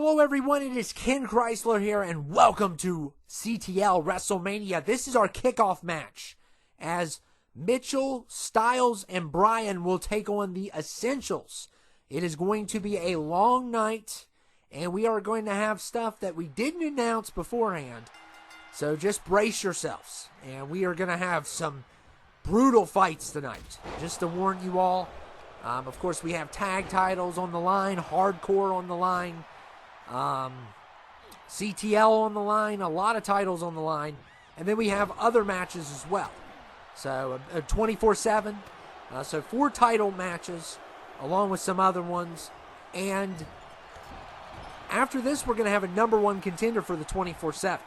Hello everyone, it is Ken Chrysler here, and welcome to CTL WrestleMania. This is our kickoff match, as Mitchell, Styles, and Bryan will take on the Essentials. It is going to be a long night, and we are going to have stuff that we didn't announce beforehand. So just brace yourselves, and we are going to have some brutal fights tonight. Just to warn you all, of course we have tag titles on the line, hardcore on the line, CTL on the line, a lot of titles on the line, and then we have other matches as well. So 24/7, so 4 title matches along with some other ones, and after this we're going to have a number 1 contender for the 24/7,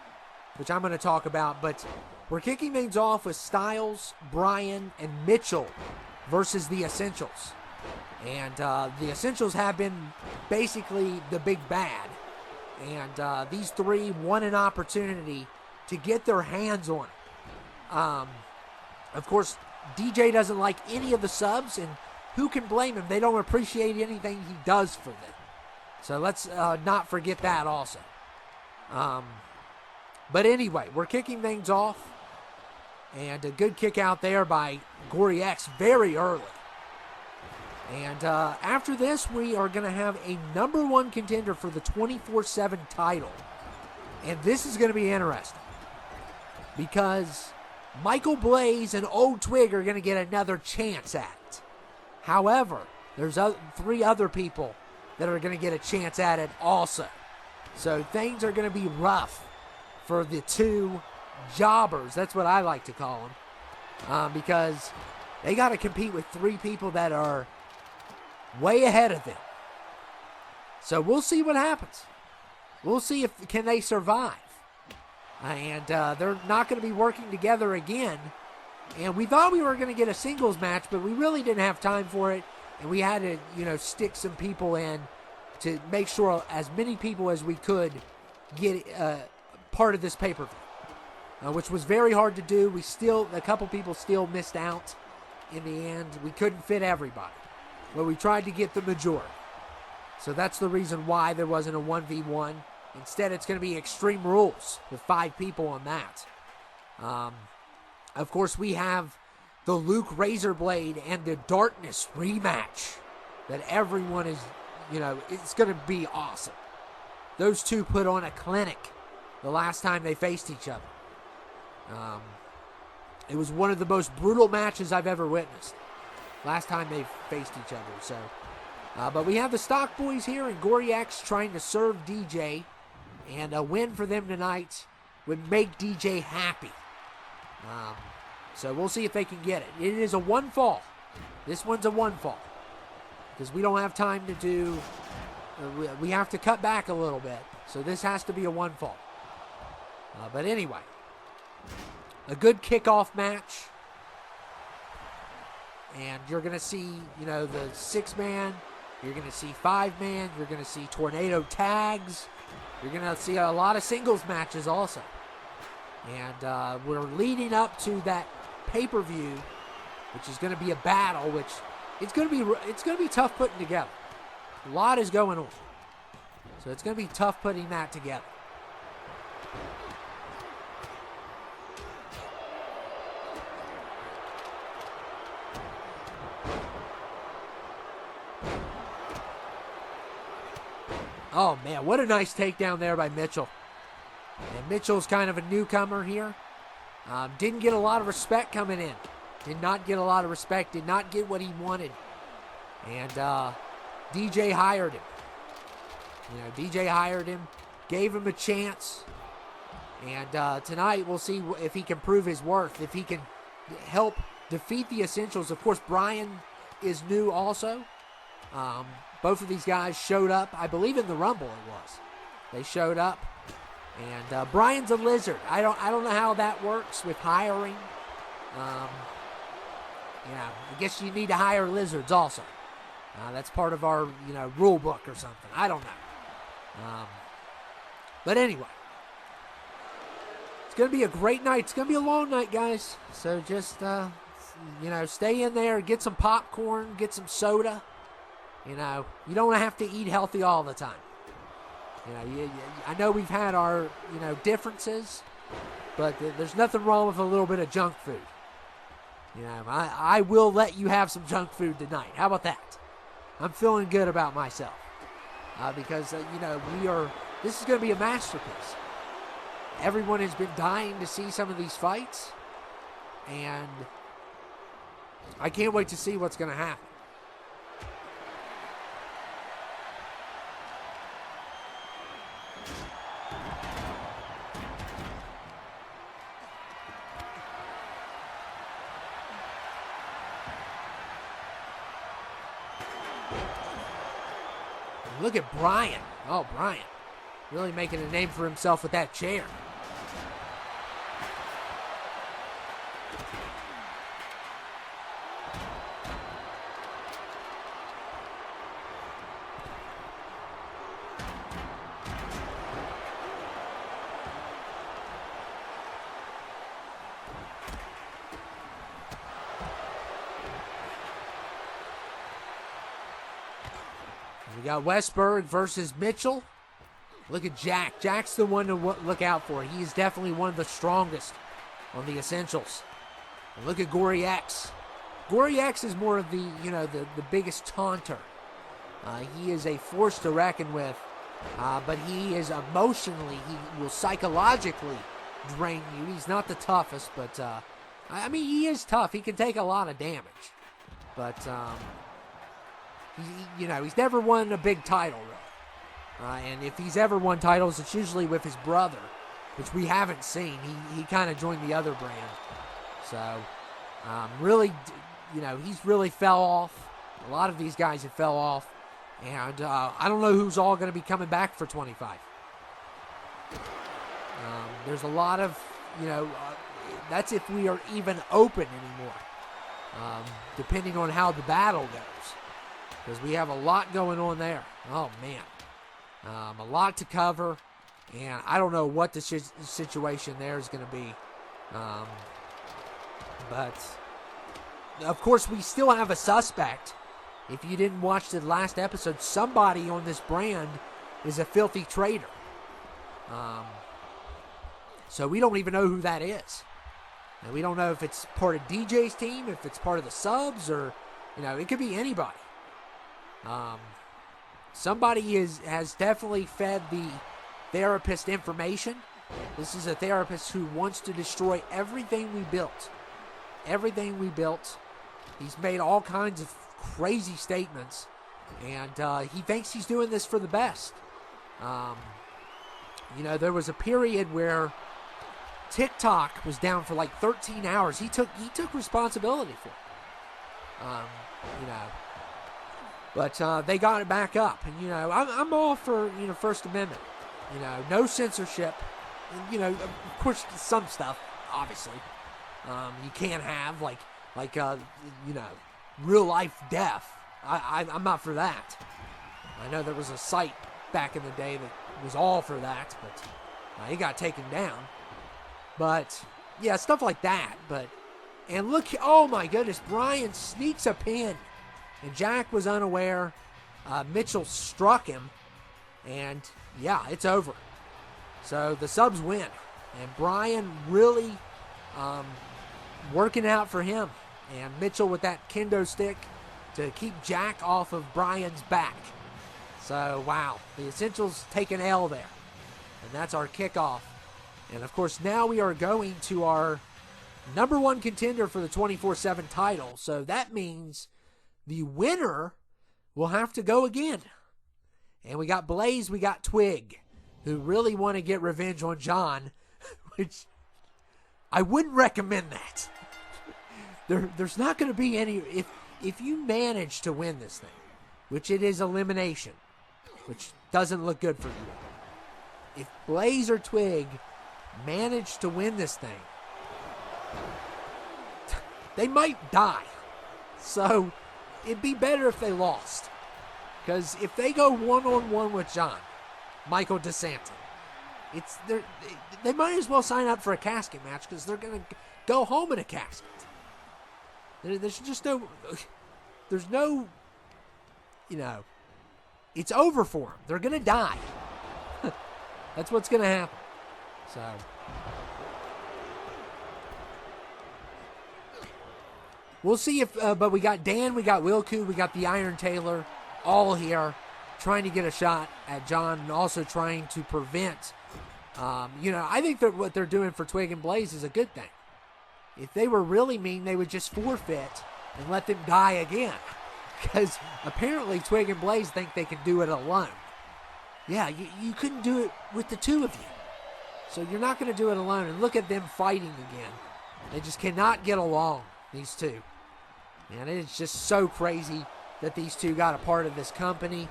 which I'm going to talk about. But we're kicking things off with Styles, Bryan, and Mitchell versus the Essentials. And the Essentials have been basically the big bad. And these three won an opportunity to get their hands on it. Of course, DJ doesn't like any of the subs, and who can blame him? They don't appreciate anything he does for them. So let's not forget that also. But anyway, we're kicking things off. And a good kick out there by Gorey X very early. And after this, we are going to have a number 1 contender for the 24/7 title. And this is going to be interesting, because Michael Blaze and Old Twig are going to get another chance at it. However, there's 3 other people that are going to get a chance at it also. So things are going to be rough for the 2 jobbers. That's what I like to call them. Because they got to compete with 3 people that are way ahead of them. So we'll see what happens. We'll see if can they survive. And they're not going to be working together again. And we thought we were going to get a singles match, but we really didn't have time for it. And we had to, stick some people in to make sure as many people as we could get part of this pay-per-view, which was very hard to do. A couple people still missed out in the end. We couldn't fit everybody, but we tried to get the majority. So that's the reason why there wasn't a 1v1. Instead, it's going to be Extreme Rules with 5 people on that. Of course, we have the Luke Razorblade and the Darkness rematch that everyone is, it's going to be awesome. Those 2 put on a clinic the last time they faced each other. It was one of the most brutal matches I've ever witnessed last time they faced each other. So, but we have the Stock Boys here, and Gorey X trying to serve DJ, and a win for them tonight would make DJ happy. So we'll see if they can get it. It is a 1 fall. This one's a 1 fall, because we don't have time to do. We have to cut back a little bit, so this has to be a 1 fall. But anyway, a good kickoff match. And you're going to see, the 6-man. You're going to see 5-man. You're going to see tornado tags. You're going to see a lot of singles matches also. And we're leading up to that pay-per-view, which is going to be a battle, which it's going to be tough putting together. A lot is going on. So it's going to be tough putting that together. Oh, man, what a nice takedown there by Mitchell. And Mitchell's kind of a newcomer here. Didn't get a lot of respect coming in. Did not get a lot of respect. Did not get what he wanted. And DJ hired him. DJ hired him. Gave him a chance. And tonight we'll see if he can prove his worth. If he can help defeat the Essentials. Of course, Bryan is new also. Both of these guys showed up, I believe in the Rumble it was. They showed up, and Bryan's a lizard. I don't know how that works with hiring. I guess you need to hire lizards also. That's part of our rule book or something. I don't know. But anyway, it's going to be a great night. It's going to be a long night, guys. So just stay in there, get some popcorn, get some soda. You don't have to eat healthy all the time. I know we've had our, differences, but there's nothing wrong with a little bit of junk food. I will let you have some junk food tonight. How about that? I'm feeling good about myself because, this is going to be a masterpiece. Everyone has been dying to see some of these fights, and I can't wait to see what's going to happen. Look at Bryan. Oh, Bryan. Really making a name for himself with that chair. We got Westberg versus Mitchell. Look at Jack. Jack's the one to look out for. He's definitely one of the strongest on the Essentials. And look at Gorey X. Gorey X is more of the, the biggest taunter. He is a force to reckon with, but he is emotionally, he will psychologically drain you. He's not the toughest, but, he is tough. He can take a lot of damage. But, he's never won a big title, really. And if he's ever won titles, it's usually with his brother, which we haven't seen. He kind of joined the other brand. So, really, he's really fell off. A lot of these guys have fell off. And I don't know who's all going to be coming back for 25. There's a lot of, that's if we are even open anymore, depending on how the battle goes. Because we have a lot going on there. Oh, man. A lot to cover. And I don't know what the situation there is going to be. But, of course, we still have a suspect. If you didn't watch the last episode, somebody on this brand is a filthy traitor. So we don't even know who that is. And we don't know if it's part of DJ's team, if it's part of the subs, or, it could be anybody. Somebody has definitely fed the therapist information. This is a therapist who wants to destroy everything we built. Everything we built. He's made all kinds of crazy statements, and he thinks he's doing this for the best. There was a period where TikTok was down for like 13 hours. He took responsibility for it. But they got it back up, and I'm all for First Amendment. No censorship. Of course, some stuff obviously you can't have like real life death. I'm not for that. I know there was a site back in the day that was all for that, but it got taken down. But yeah, stuff like that. And look, oh my goodness, Bryan sneaks a pin. And Jack was unaware. Mitchell struck him. And, yeah, it's over. So the subs win. And Bryan really working out for him. And Mitchell with that kendo stick to keep Jack off of Bryan's back. So, wow. The Essentials take an L there. And that's our kickoff. And, of course, now we are going to our number one contender for the 24/7 title. So that means the winner will have to go again. And we got Blaze, we got Twig, who really want to get revenge on John, which I wouldn't recommend that. There's not going to be any... If you manage to win this thing, which it is elimination, which doesn't look good for you. If Blaze or Twig manage to win this thing, they might die. So it'd be better if they lost. Because if they go one-on-one with John, Michael DeSanta, they might as well sign up for a casket match because they're going to go home in a casket. There's just no, it's over for them. They're going to die. That's what's going to happen. So, we'll see if, but we got Dan, we got Wilku, we got the Iron Taylor all here trying to get a shot at John and also trying to prevent, I think that what they're doing for Twig and Blaze is a good thing. If they were really mean, they would just forfeit and let them die again. Because apparently Twig and Blaze think they can do it alone. Yeah, you couldn't do it with the two of you. So you're not going to do it alone. And look at them fighting again. They just cannot get along, these two. And it's just so crazy that these two got a part of this company.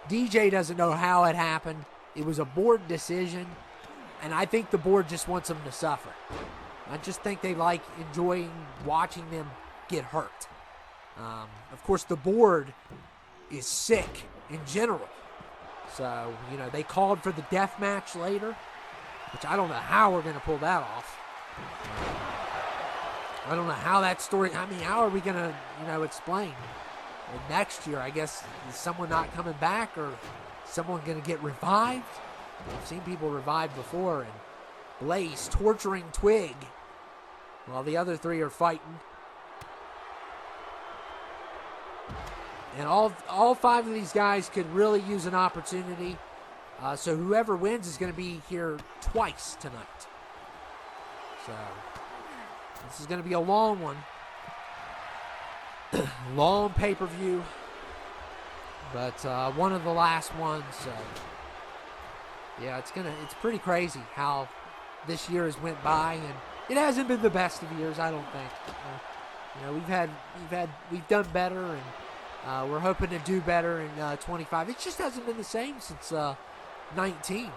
DJ doesn't know how it happened. It was a board decision. And I think the board just wants them to suffer. I just think they like enjoying watching them get hurt. Of course, the board is sick in general. So, they called for the death match later, which I don't know how we're going to pull that off. I don't know how that story, how are we going to, explain? Well, next year, I guess, is someone not coming back or someone going to get revived? I've seen people revived before, and Blaze torturing Twig while the other three are fighting. And all five of these guys could really use an opportunity. So whoever wins is going to be here twice tonight. So this is going to be a long one. Long pay-per-view. But one of the last ones. So yeah, it's pretty crazy how this year has went by, and it hasn't been the best of years, I don't think. We've done better, and we're hoping to do better in 25. It just hasn't been the same since 19.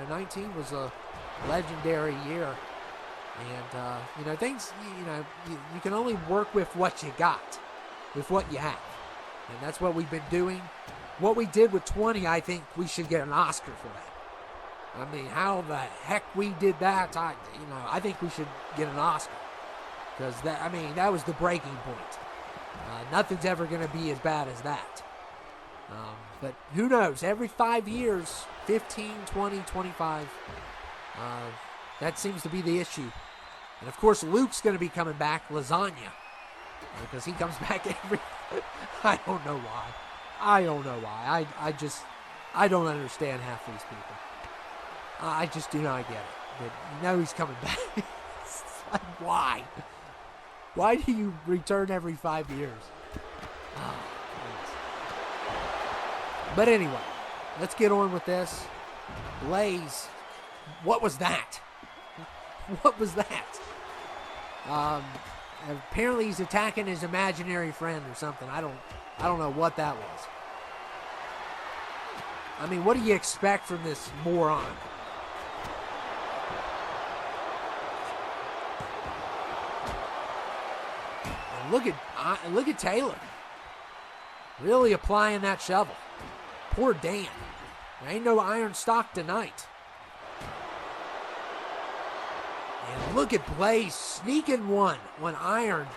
19 was a legendary year, and things. You can only work with what you got, with what you have, and that's what we've been doing. What we did with 20, I think we should get an Oscar for that. How the heck we did that, I think we should get an Oscar. Because that was the breaking point. Nothing's ever going to be as bad as that. But who knows? Every 5 years, 15, 20, 25, that seems to be the issue. And of course, Luke's going to be coming back, lasagna. Because he comes back every... I don't know why. I don't understand half these people. I just do not get it. But he's coming back. It's like, why? Why do you return every 5 years? Oh, but anyway, let's get on with this. Blaze, what was that? What was that? Apparently he's attacking his imaginary friend or something. I don't know what that was. What do you expect from this moron? And look at Taylor. Really applying that shovel. Poor Dan. There ain't no iron stock tonight. And look at Blaze sneaking one when Iron.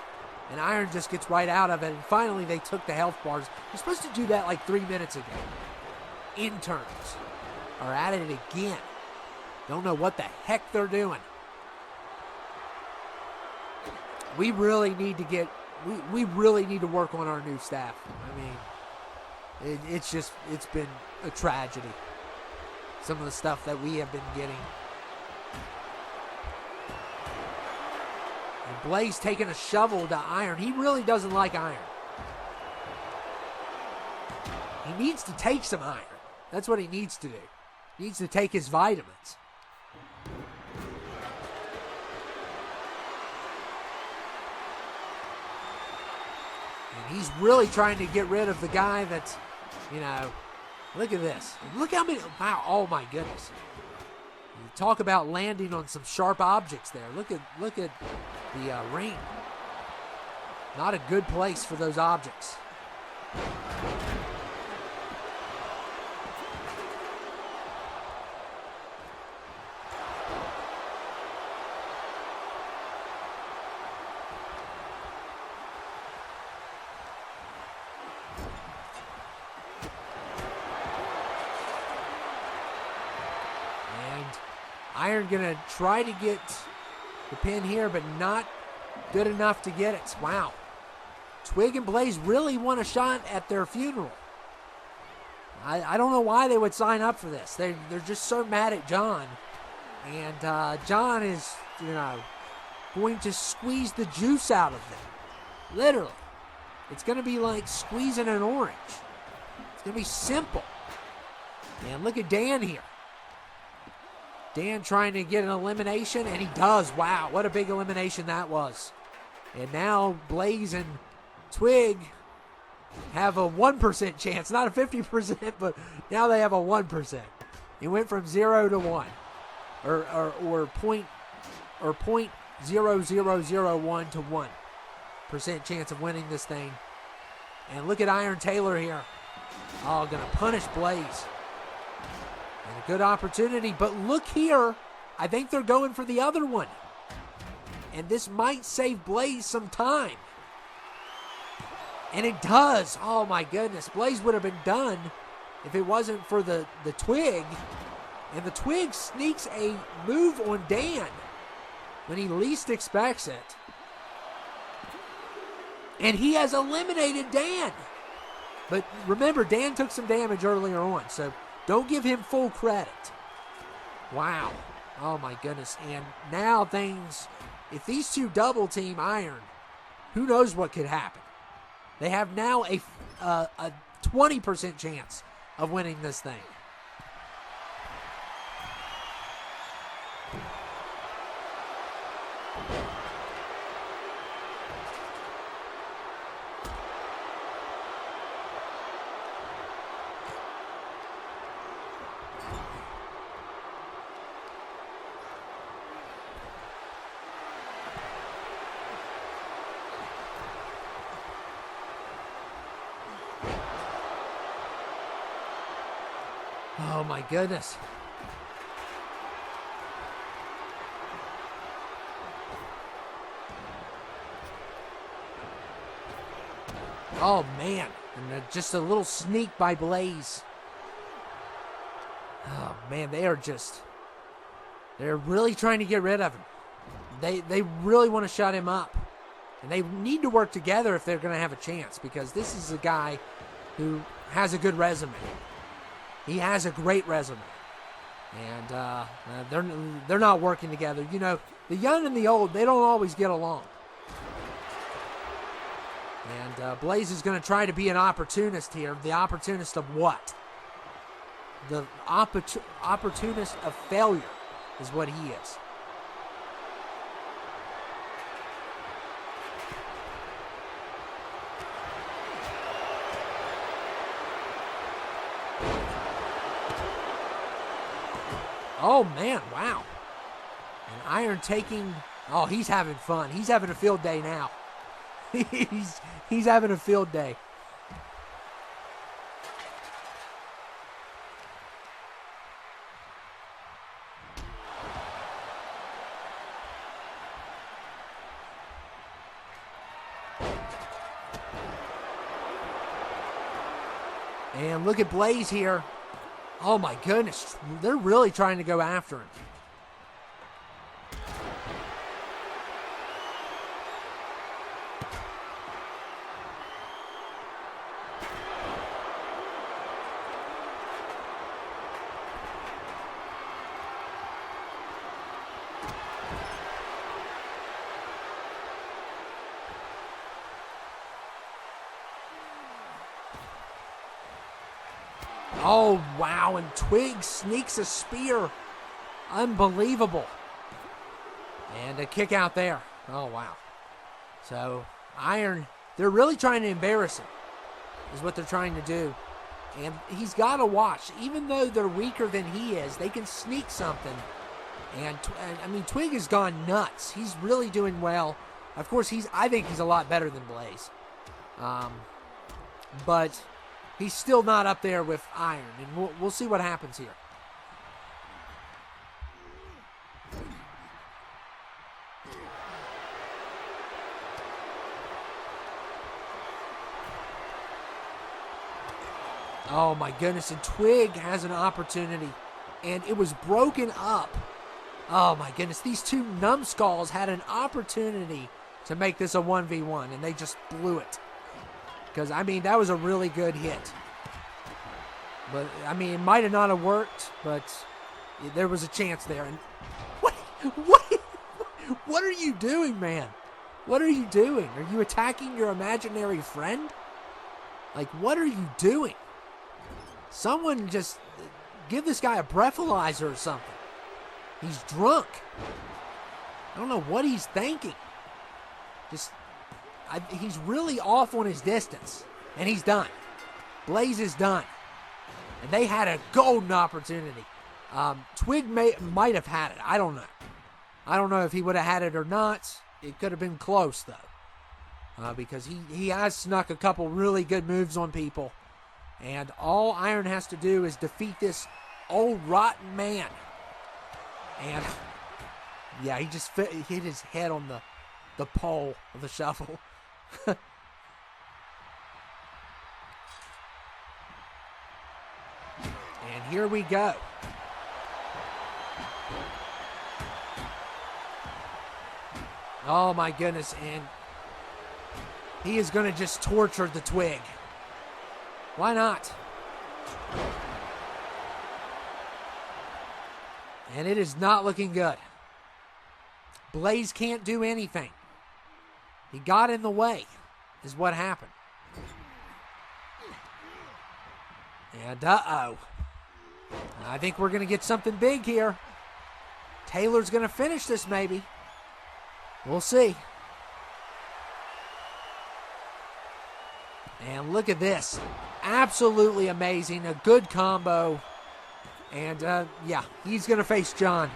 And Iron just gets right out of it. And finally they took the health bars. You're supposed to do that like 3 minutes ago. Interns are at it again. Don't know what the heck they're doing. We really need to get... We really need to work on our new staff. It's been a tragedy. Some of the stuff that we have been getting. And Blaze taking a shovel to Iron. He really doesn't like Iron. He needs to take some iron. That's what he needs to do. He needs to take his vitamins. He's really trying to get rid of the guy that's, look at this. Look how many, wow, oh my goodness. You talk about landing on some sharp objects there. Look at the ring. Not a good place for those objects. Iron going to try to get the pin here, but not good enough to get it. Wow. Twig and Blaze really want a shot at their funeral. I don't know why they would sign up for this. They're just so mad at John. And John is, going to squeeze the juice out of them. Literally. It's going to be like squeezing an orange. It's going to be simple. And look at Dan here. Dan trying to get an elimination, and he does. Wow, what a big elimination that was. And now Blaze and Twig have a 1% chance. Not a 50%, but now they have a 1%. It went from 0 to 1. Or point 0.0001 to 1% chance of winning this thing. And look at Iron Taylor here. Oh, going to punish Blaze. And a good opportunity. But look here. I think they're going for the other one. And this might save Blaze some time. And it does. Oh, my goodness. Blaze would have been done if it wasn't for the Twig. And the Twig sneaks a move on Dan when he least expects it. And he has eliminated Dan. But remember, Dan took some damage earlier on, so don't give him full credit. Wow. Oh, my goodness. And now things, if these two double team Iron, who knows what could happen. They have now a 20% chance of winning this thing. Oh, my goodness. Oh, man. And just a little sneak by Blaze. Oh, man, they're really trying to get rid of him. They really want to shut him up. And they need to work together if they're going to have a chance, because this is a guy who has a good resume. He has a great resume. And they're not working together. You know, the young and the old, they don't always get along. And Blaze is going to try to be an opportunist here. The opportunist of what? The opportunist of failure is what he is. Oh, man, wow. And Iron taking... Oh, he's having fun. He's having a field day now. He's having a field day. And look at Blaze here. Oh, my goodness. They're really trying to go after him. Oh, wow, and Twig sneaks a spear. Unbelievable. And a kick out there. Oh, wow. So, Iron, they're really trying to embarrass him, is what they're trying to do. And he's got to watch. Even though they're weaker than he is, they can sneak something. And, Twig has gone nuts. He's really doing well. Of course, I think he's a lot better than Blaze. But... he's still not up there with Iron, and we'll see what happens here. Oh, my goodness, and Twig has an opportunity, and it was broken up Oh my goodness, these two numbskulls had an opportunity to make this a 1v1, and they just blew it. Because, I mean, that was a really good hit. But, I mean, it might have not have worked, but there was a chance there. And what are you doing, man? What are you doing? Are you attacking your imaginary friend? Like, what are you doing? Someone just give this guy a breathalyzer or something. He's drunk. I don't know what he's thinking. He's really off on his distance. And he's done. Blaze is done. And they had a golden opportunity. Twig might have had it. I don't know. I don't know if he would have had it or not. It could have been close, though. Because he has snuck a couple really good moves on people. And all Iron has to do is defeat this old rotten man. And, yeah, he just hit his head on the pole of the shuffle. And here we go. Oh, my goodness. And he is going to just torture the Twig. Why not? And it is not looking good. Blaze can't do anything. He got in the way, is what happened. And uh-oh. I think we're going to get something big here. Taylor's going to finish this maybe. We'll see. And look at this. Absolutely amazing. A good combo. And, yeah, he's going to face John.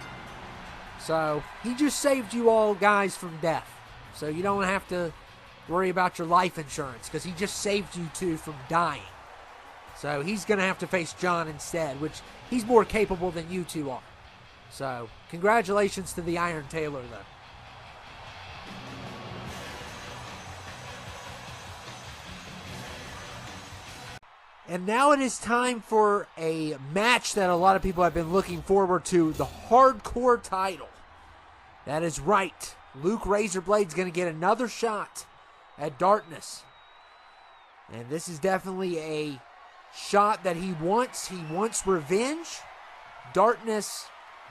So, he just saved you all guys from death. So, you don't have to worry about your life insurance because he just saved you two from dying. So, he's going to have to face John instead, which he's more capable than you two are. So, congratulations to the Iron Taylor, though. And now it is time for a match that a lot of people have been looking forward to, the Hardcore title. That is right. Luke Razorblade's going to get another shot at Darkness. And this is definitely a shot that he wants. He wants revenge. Darkness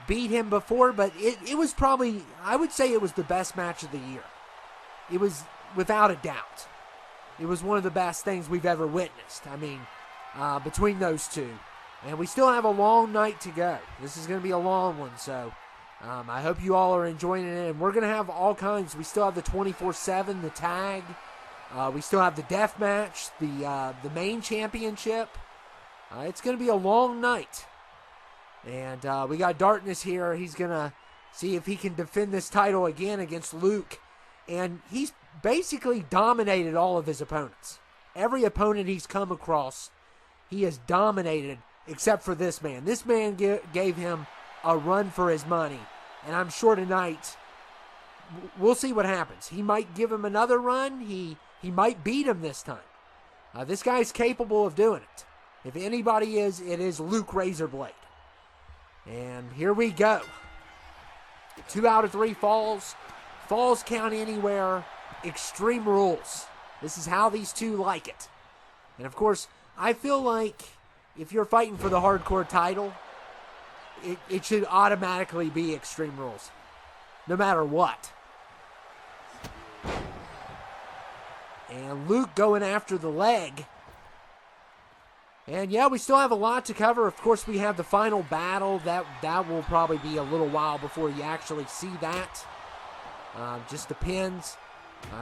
beat him before, but it was probably, I would say it was the best match of the year. It was without a doubt. It was one of the best things we've ever witnessed. I mean, between those two. And we still have a long night to go. This is going to be a long one, so I hope you all are enjoying it. And we're going to have all kinds. We still have the 24/7, the tag. We still have the death match, the main championship. It's going to be a long night. And we got Darkness here. He's going to see if he can defend this title again against Luke. And he's basically dominated all of his opponents. Every opponent he's come across, he has dominated except for this man. This man gave him a run for his money. And I'm sure tonight, we'll see what happens. He might give him another run. He might beat him this time. This guy's capable of doing it. If anybody is, it is Luke Razorblade. And here we go. 2 out of 3 falls. Falls count anywhere. Extreme Rules. This is how these two like it. And of course, I feel like if you're fighting for the Hardcore title, it should automatically be Extreme Rules. No matter what. And Luke going after the leg. And yeah, we still have a lot to cover. Of course, we have the final battle. That will probably be a little while before you actually see that. Just depends.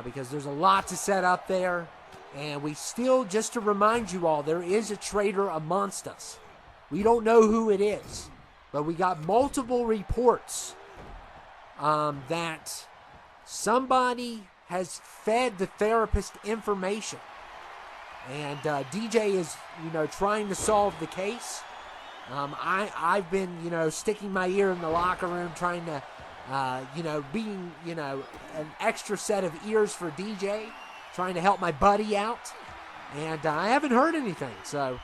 Because there's a lot to set up there. And we still, just to remind you all, there is a traitor amongst us. We don't know who it is. But we got multiple reports that somebody has fed the therapist information. And DJ is, trying to solve the case. I've been, sticking my ear in the locker room trying to, being, an extra set of ears for DJ, trying to help my buddy out. And I haven't heard anything. So,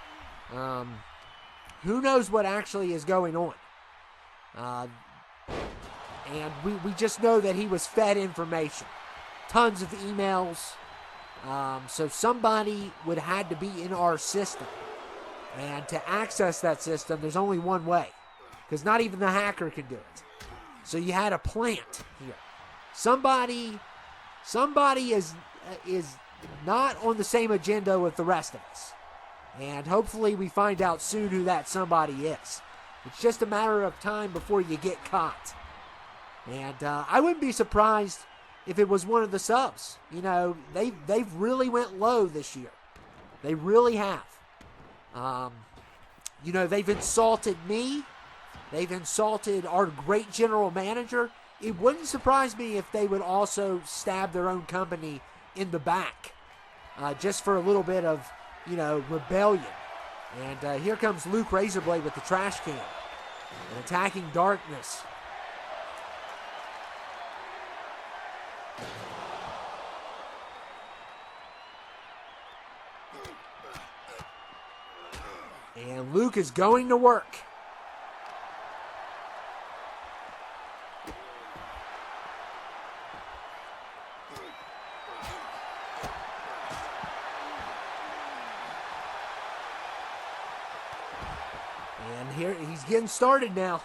who knows what actually is going on. And we just know that he was fed information. Tons of emails. So somebody would have had to be in our system. And to access that system, there's only one way. Because not even the hacker can do it. So you had a plant here. Somebody is not on the same agenda with the rest of us. And hopefully we find out soon who that somebody is. It's just a matter of time before you get caught. And I wouldn't be surprised if it was one of the subs. You know, they've really went low this year. They really have. You know, they've insulted me. They've insulted our great general manager. It wouldn't surprise me if they would also stab their own company in the back. Just for a little bit of, you know, rebellion. And here comes Luke Razorblade with the trash can. And attacking Darkness. And Luke is going to work. And here he's getting started now.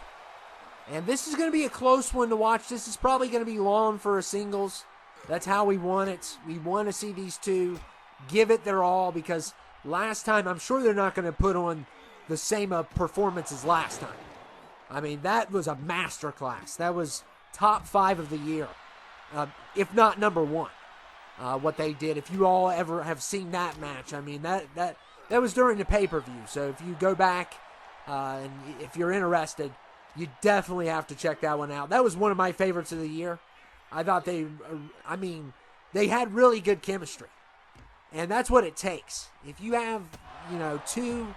And this is going to be a close one to watch. This is probably going to be long for a singles. That's how we want it. We want to see these two give it their all, because last time, I'm sure they're not going to put on the same performance as last time. I mean, that was a masterclass. That was top 5 of the year, if not number 1. What they did. If you all ever have seen that match, I mean, that was during the pay-per-view. So if you go back and if you're interested, you definitely have to check that one out. That was one of my favorites of the year. I thought they had really good chemistry. And that's what it takes. If you have, you know, two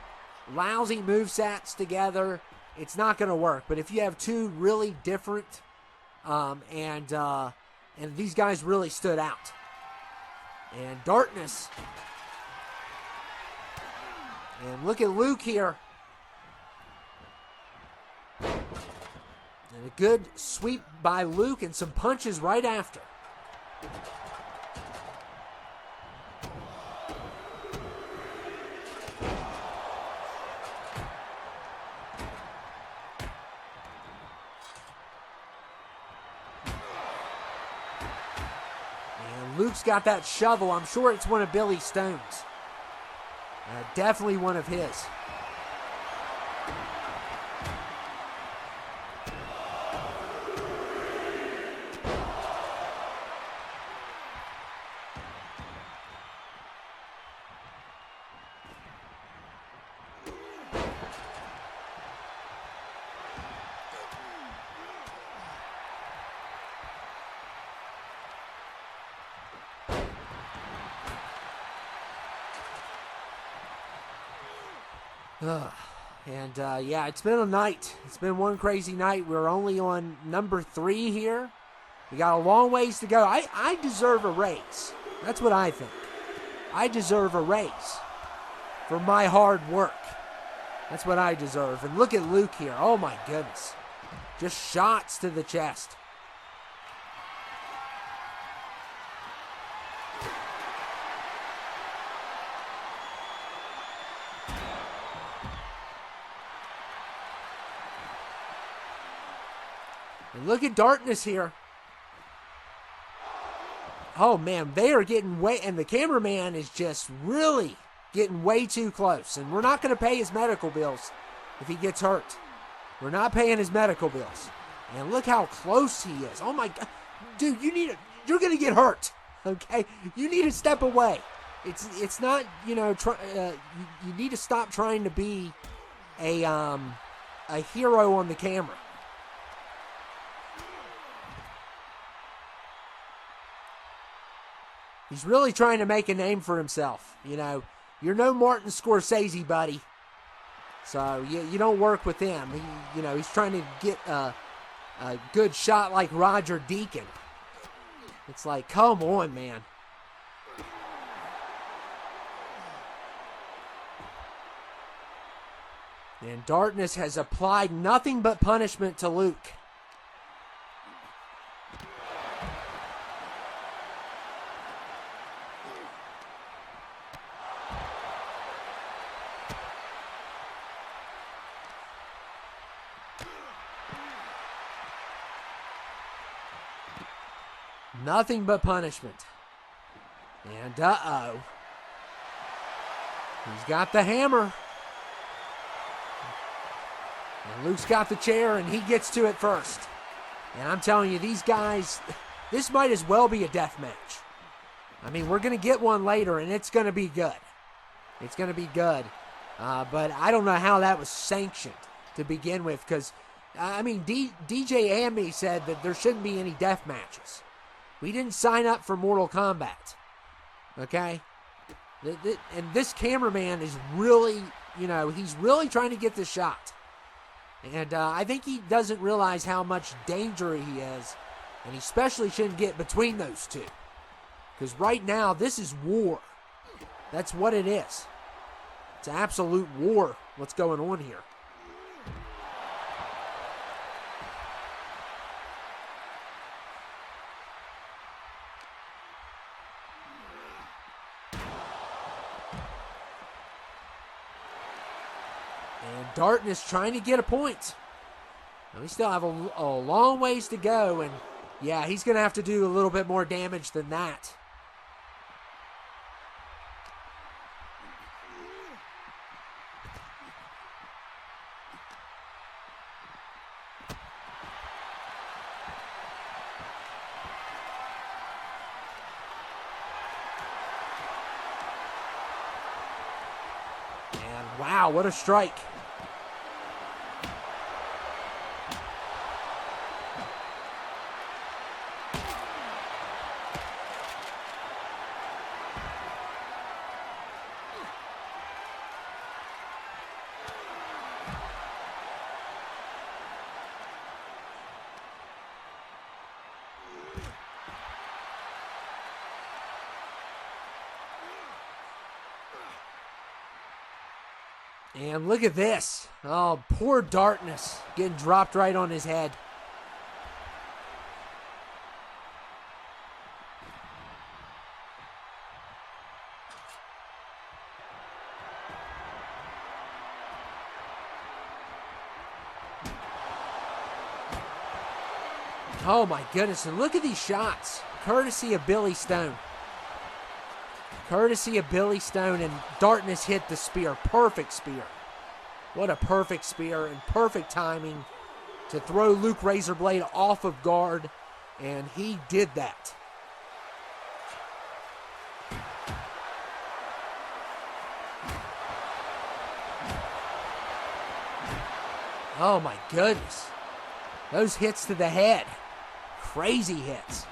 lousy movesets together, it's not going to work. But if you have two really different, and these guys really stood out. And Darkness. And look at Luke here. And a good sweep by Luke and some punches right after. Luke's got that shovel. I'm sure it's one of Billy Stone's. Definitely one of his. Yeah, it's been a night. It's been one crazy night. We're only on number 3 here. We got a long ways to go. I deserve a raise. That's what I think. I deserve a raise for my hard work. That's what I deserve. And look at Luke here. Oh, my goodness. Just shots to the chest. And look at Darkness here. Oh, man, they are getting way... And the cameraman is just really getting way too close. And we're not going to pay his medical bills if he gets hurt. We're not paying his medical bills. And look how close he is. Oh, my God. Dude, you're going to get hurt, okay? You need to step away. It's not, you need to stop trying to be a hero on the camera. He's really trying to make a name for himself. You know, you're no Martin Scorsese, buddy. So you don't work with him. He's trying to get a good shot like Roger Deacon. It's like, come on, man. And Darkness has applied nothing but punishment to Luke. Nothing but punishment. And uh-oh. He's got the hammer. And Luke's got the chair, and he gets to it first. And I'm telling you, these guys, this might as well be a death match. I mean, we're going to get one later, and it's going to be good. It's going to be good. But I don't know how that was sanctioned to begin with, because, I mean, DJ and me said that there shouldn't be any death matches. We didn't sign up for Mortal Kombat. Okay? And this cameraman is really, he's really trying to get this shot. And I think he doesn't realize how much danger he is. And he especially shouldn't get between those two. Because right now, this is war. That's what it is. It's absolute war, what's going on here. And Darkness trying to get a point. And we still have a long ways to go. And yeah, he's going to have to do a little bit more damage than that. And wow, what a strike. And look at this. Oh, poor Darkness getting dropped right on his head. Oh my goodness, and look at these shots. Courtesy of Billy Stone. Courtesy of Billy Stone, and Darkness hit the spear. Perfect spear. What a perfect spear and perfect timing to throw Luke Razorblade off of guard, and he did that. Oh my goodness. Those hits to the head. Crazy hits.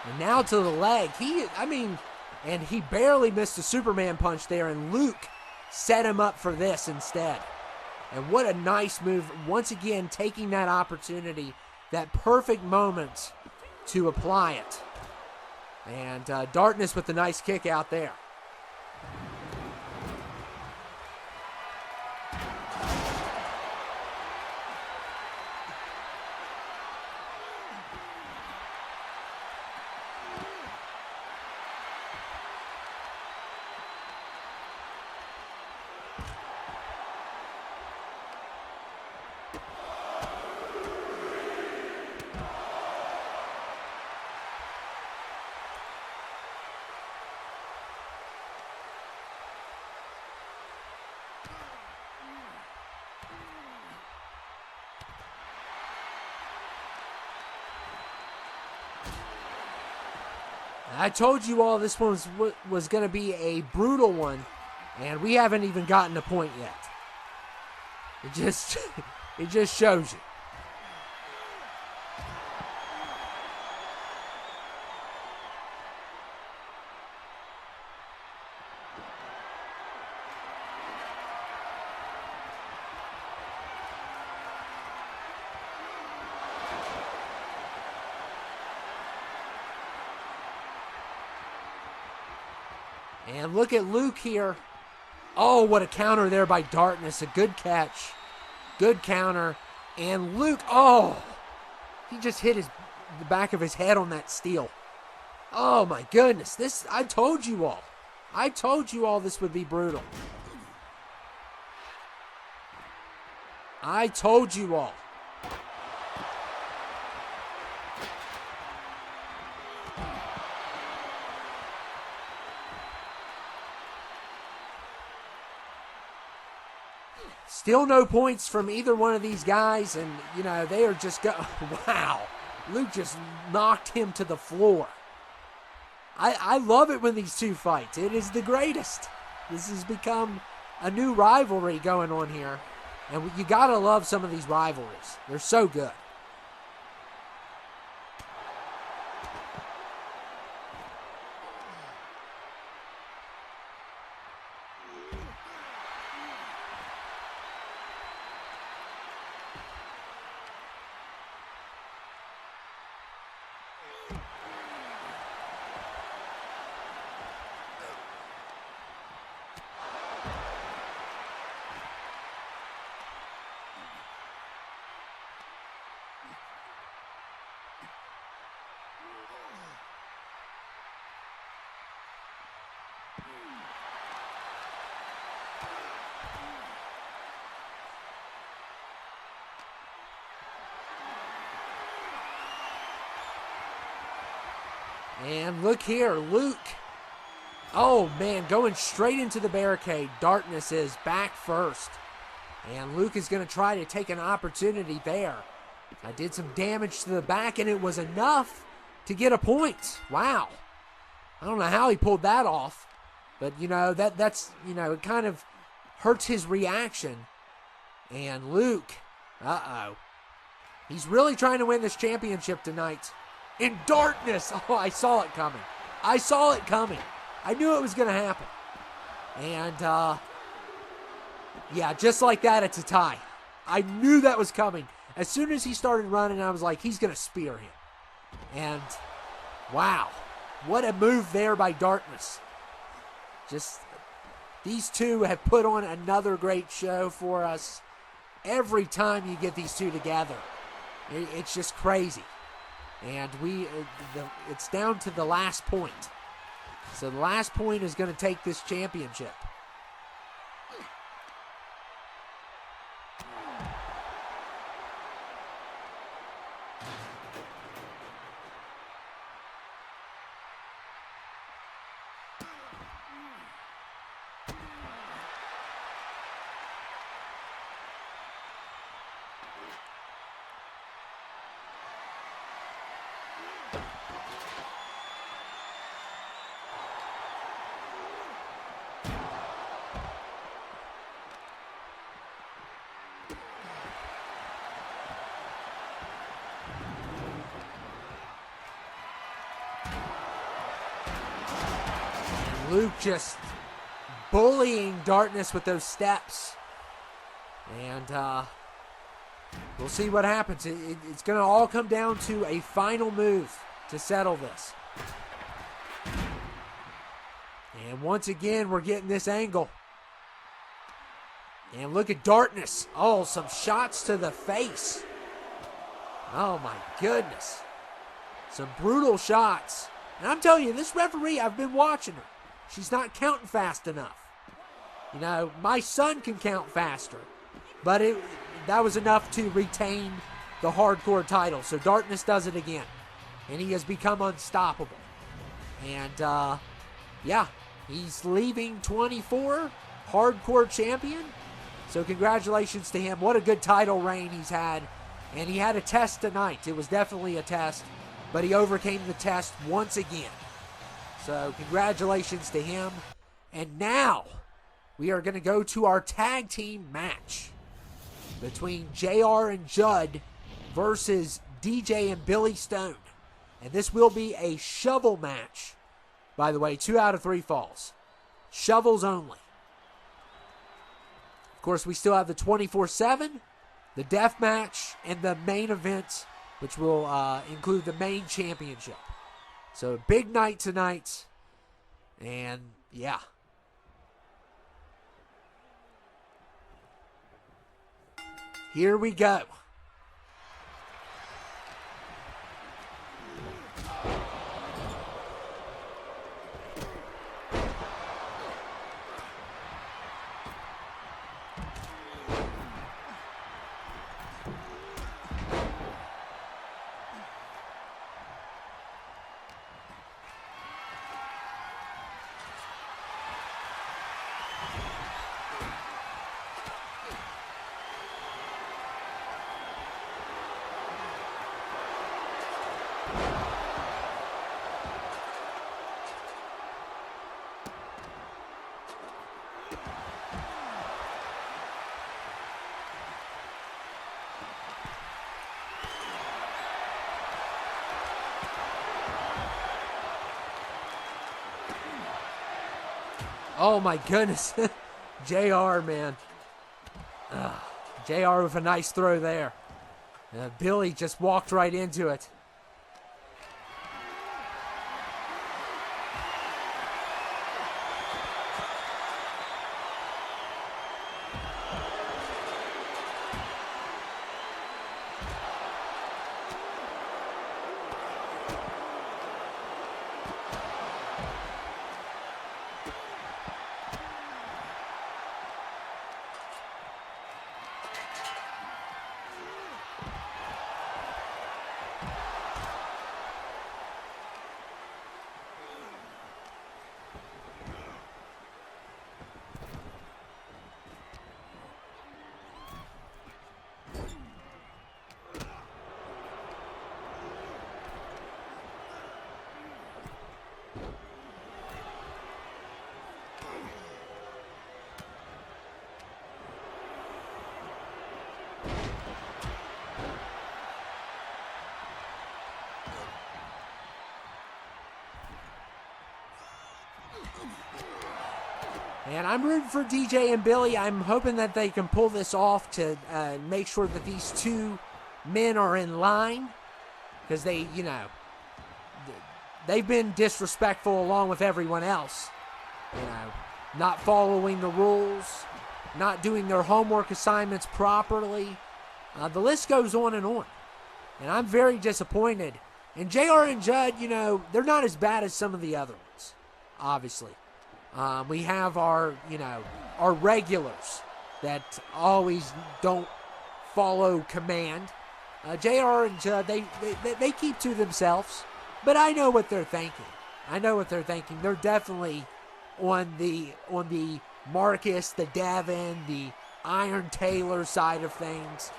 And now to the leg. And he barely missed a Superman punch there, and Luke set him up for this instead. And what a nice move. Once again, taking that opportunity, that perfect moment to apply it. And Darkness with the nice kick out there. I told you all this one was going to be a brutal one, and we haven't even gotten a point yet. It just shows you. And look at Luke here. Oh, what a counter there by Darkness. A good catch. Good counter. And Luke, oh, he just hit the back of his head on that steel. Oh my goodness. I told you all. I told you all this would be brutal. I told you all. Still no points from either one of these guys, and, you know, they are just wow. Luke just knocked him to the floor. I love it when these two fight. It is the greatest. This has become a new rivalry going on here, and you gotta love some of these rivalries. They're so good. And look here, Luke. Oh, man, going straight into the barricade. Darkness is back first. And Luke is going to try to take an opportunity there. I did some damage to the back, and it was enough to get a point. Wow. I don't know how he pulled that off. But, you know, that's, you know, it kind of hurts his reaction. And Luke, he's really trying to win this championship tonight. In Darkness. Oh, I saw it coming. I saw it coming. I knew it was going to happen. And, yeah, just like that, it's a tie. I knew that was coming. As soon as he started running, I was like, he's going to spear him. And, wow. What a move there by Darkness. Just, these two have put on another great show for us. Every time you get these two together, it's just crazy. And it's down to the last point. So the last point is going to take this championship. Luke just bullying Darkness with those steps. And we'll see what happens. It's going to all come down to a final move to settle this. And once again, we're getting this angle. And look at Darkness. Oh, some shots to the face. Oh, my goodness. Some brutal shots. And I'm telling you, this referee, I've been watching her. She's not counting fast enough. You know, my son can count faster. But that was enough to retain the hardcore title. So Darkness does it again. And he has become unstoppable. And, yeah, he's leaving 24 hardcore champion. So congratulations to him. What a good title reign he's had. And he had a test tonight. It was definitely a test. But he overcame the test once again. So congratulations to him. And now we are going to go to our tag team match between JR and Judd versus DJ and Billy Stone. And this will be a shovel match. By the way, 2 out of 3 falls. Shovels only. Of course, we still have the 24/7, the death match, and the main event, which will include the main championship. So, big night tonight. And, yeah. Here we go. Oh, my goodness. JR, man. JR with a nice throw there. Billy just walked right into it. And I'm rooting for DJ and Billy. I'm hoping that they can pull this off to make sure that these two men are in line. Because they, they've been disrespectful along with everyone else. Not following the rules, not doing their homework assignments properly. The list goes on. And I'm very disappointed. And JR and Judd, they're not as bad as some of the other ones, obviously. We have our regulars that always don't follow command. JR and Judd, they keep to themselves, but I know what they're thinking. They're definitely on the Marcus, the Devin, the Iron Taylor side of things,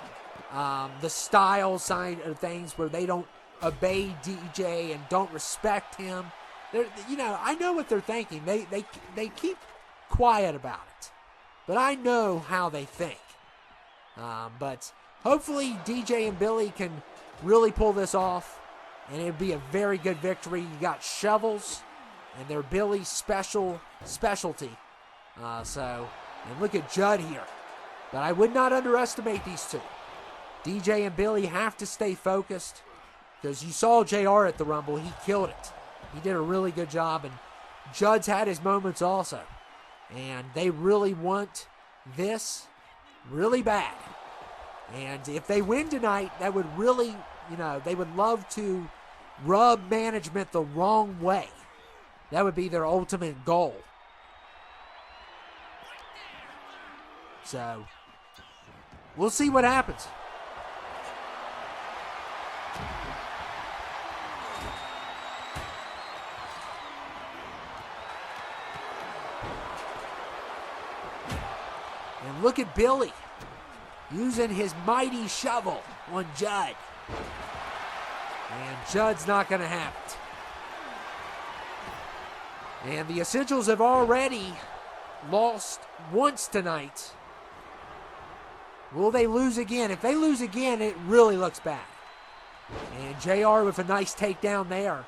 the style side of things where they don't obey DJ and don't respect him. I know what they're thinking. They keep quiet about it, but I know how they think. But hopefully DJ and Billy can really pull this off, and it'd be a very good victory. You got shovels, and they're Billy's specialty. And look at Judd here. But I would not underestimate these two. DJ and Billy have to stay focused, because you saw JR at the Rumble. He killed it. He did a really good job, and Judd's had his moments also. And they really want this really bad. And if they win tonight, that would really, they would love to rub management the wrong way. That would be their ultimate goal. So, we'll see what happens. And look at Billy using his mighty shovel on Judd. And Judd's not going to have it. And the Essentials have already lost once tonight. Will they lose again? If they lose again, it really looks bad. And JR with a nice takedown there.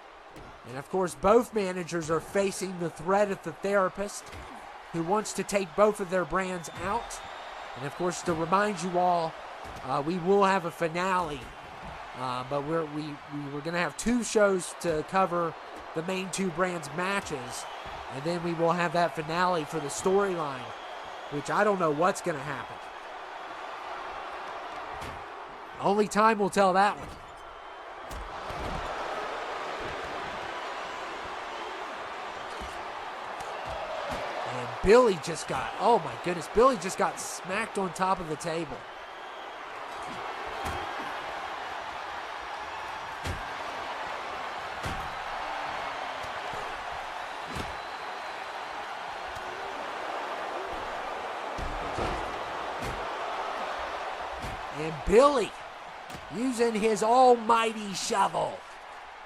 And of course, both managers are facing the threat of the therapist, who wants to take both of their brands out. And of course, to remind you all, we will have a finale, but we're going to have two shows to cover the main two brands' matches, and then we will have that finale for the storyline, which I don't know what's going to happen. Only time will tell that one. Billy just got, oh my goodness, Billy just got smacked on top of the table. And Billy using his almighty shovel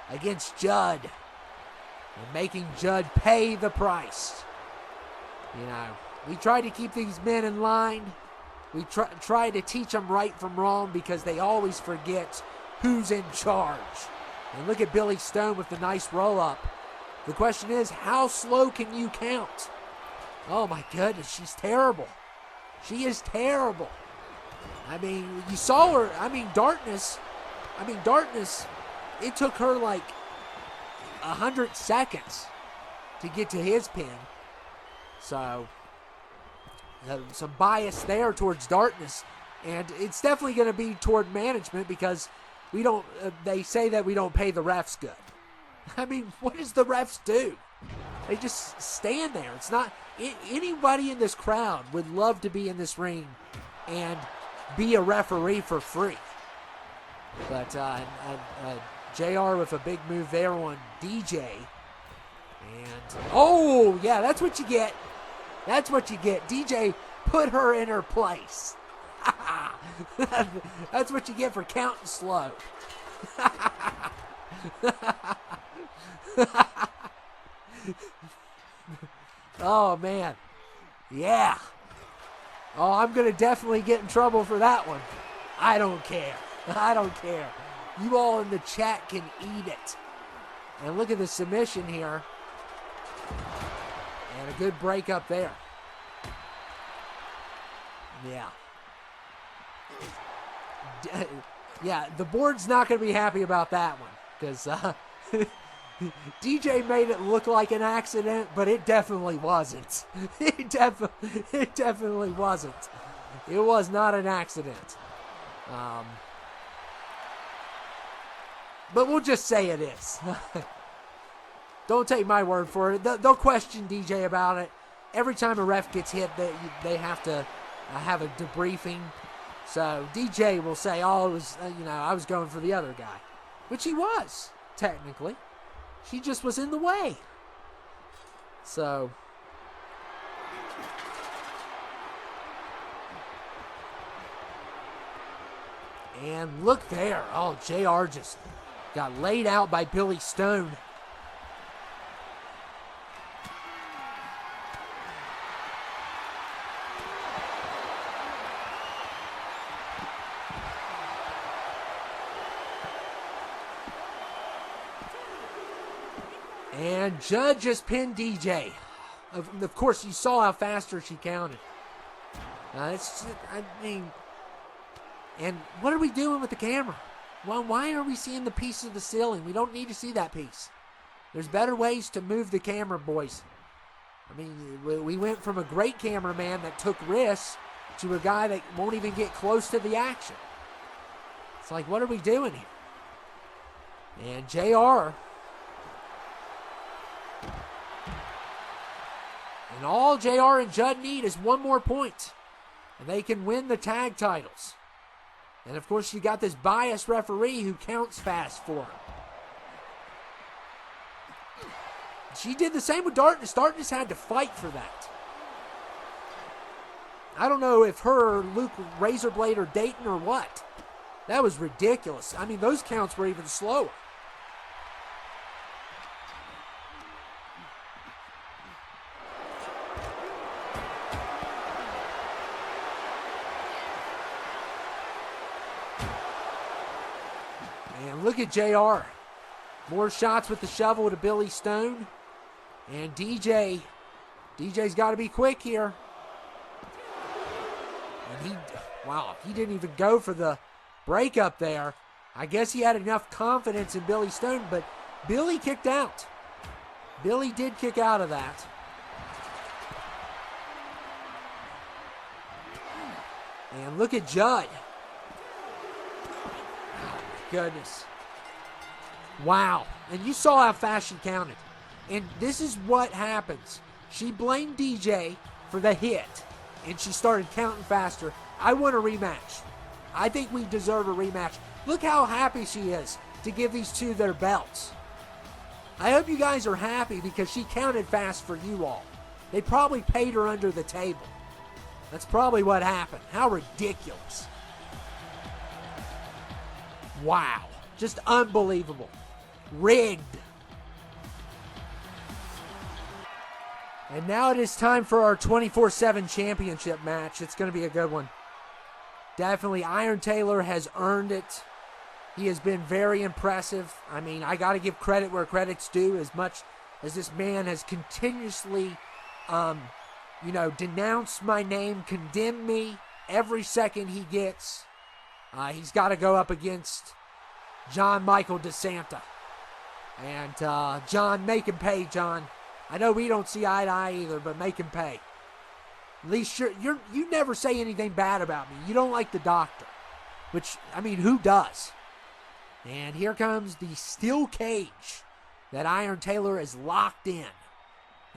against Judd and making Judd pay the price. We try to keep these men in line. We try to teach them right from wrong, because they always forget who's in charge. And look at Billy Stone with the nice roll-up. The question is, how slow can you count? Oh my goodness, she's terrible. She is terrible. I mean, you saw her. Darkness, it took her like 100 seconds to get to his pin. So, some bias there towards Darkness. And it's definitely going to be toward management because we don't, they say that we don't pay the refs good. I mean, what does the refs do? They just stand there. It's not, anybody in this crowd would love to be in this ring and be a referee for free. But JR with a big move there on DJ. And, oh, yeah, that's what you get. That's what you get. DJ put her in her place. That's what you get for counting slow. Oh, man. Yeah. Oh, I'm going to definitely get in trouble for that one. I don't care. I don't care. You all in the chat can eat it. And look at the submission here. And a good break up there. Yeah. Yeah, the board's not going to be happy about that one. Because DJ made it look like an accident, but it definitely wasn't. It definitely wasn't. It was not an accident. But we'll just say it is. Don't take my word for it. They'll question DJ about it. Every time a ref gets hit, they have to have a debriefing. So DJ will say, oh, it was, I was going for the other guy. Which he was, technically. He just was in the way. So. And look there. Oh, JR just got laid out by Billy Stone. And Judd just pinned DJ. Of course, you saw how faster she counted. And what are we doing with the camera? Well, why are we seeing the piece of the ceiling? We don't need to see that piece. There's better ways to move the camera, boys. I mean, we went from a great cameraman that took risks to a guy that won't even get close to the action. It's like, what are we doing here? And JR. And all JR and Judd need is one more point. And they can win the tag titles. And of course, you got this biased referee who counts fast for him. She did the same with Darkness. Darkness had to fight for that. I don't know if her, Luke, Razorblade, or Dayton or what. That was ridiculous. I mean, those counts were even slower. And look at JR. More shots with the shovel to Billy Stone. And DJ's got to be quick here. And he didn't even go for the breakup there. I guess he had enough confidence in Billy Stone, but Billy kicked out. Billy did kick out of that. And look at Judd. Goodness. Wow. And you saw how fast she counted. And this is what happens. She blamed DJ for the hit, and she started counting faster. I want a rematch. I think we deserve a rematch. Look how happy she is to give these two their belts. I hope you guys are happy because she counted fast for you all. They probably paid her under the table. That's probably what happened. How ridiculous. Wow. Just unbelievable. Rigged. And now it is time for our 24/7 championship match. It's going to be a good one. Definitely Iron Taylor has earned it. He has been very impressive. I mean, I got to give credit where credit's due, as much as this man has continuously denounce my name, condemn me every second he gets. He's got to go up against John Michael DeSanta. And John, make him pay, John. I know we don't see eye to eye either, but make him pay. At least you never say anything bad about me. You don't like the Doctor. Which, I mean, who does? And here comes the steel cage that Iron Taylor is locked in.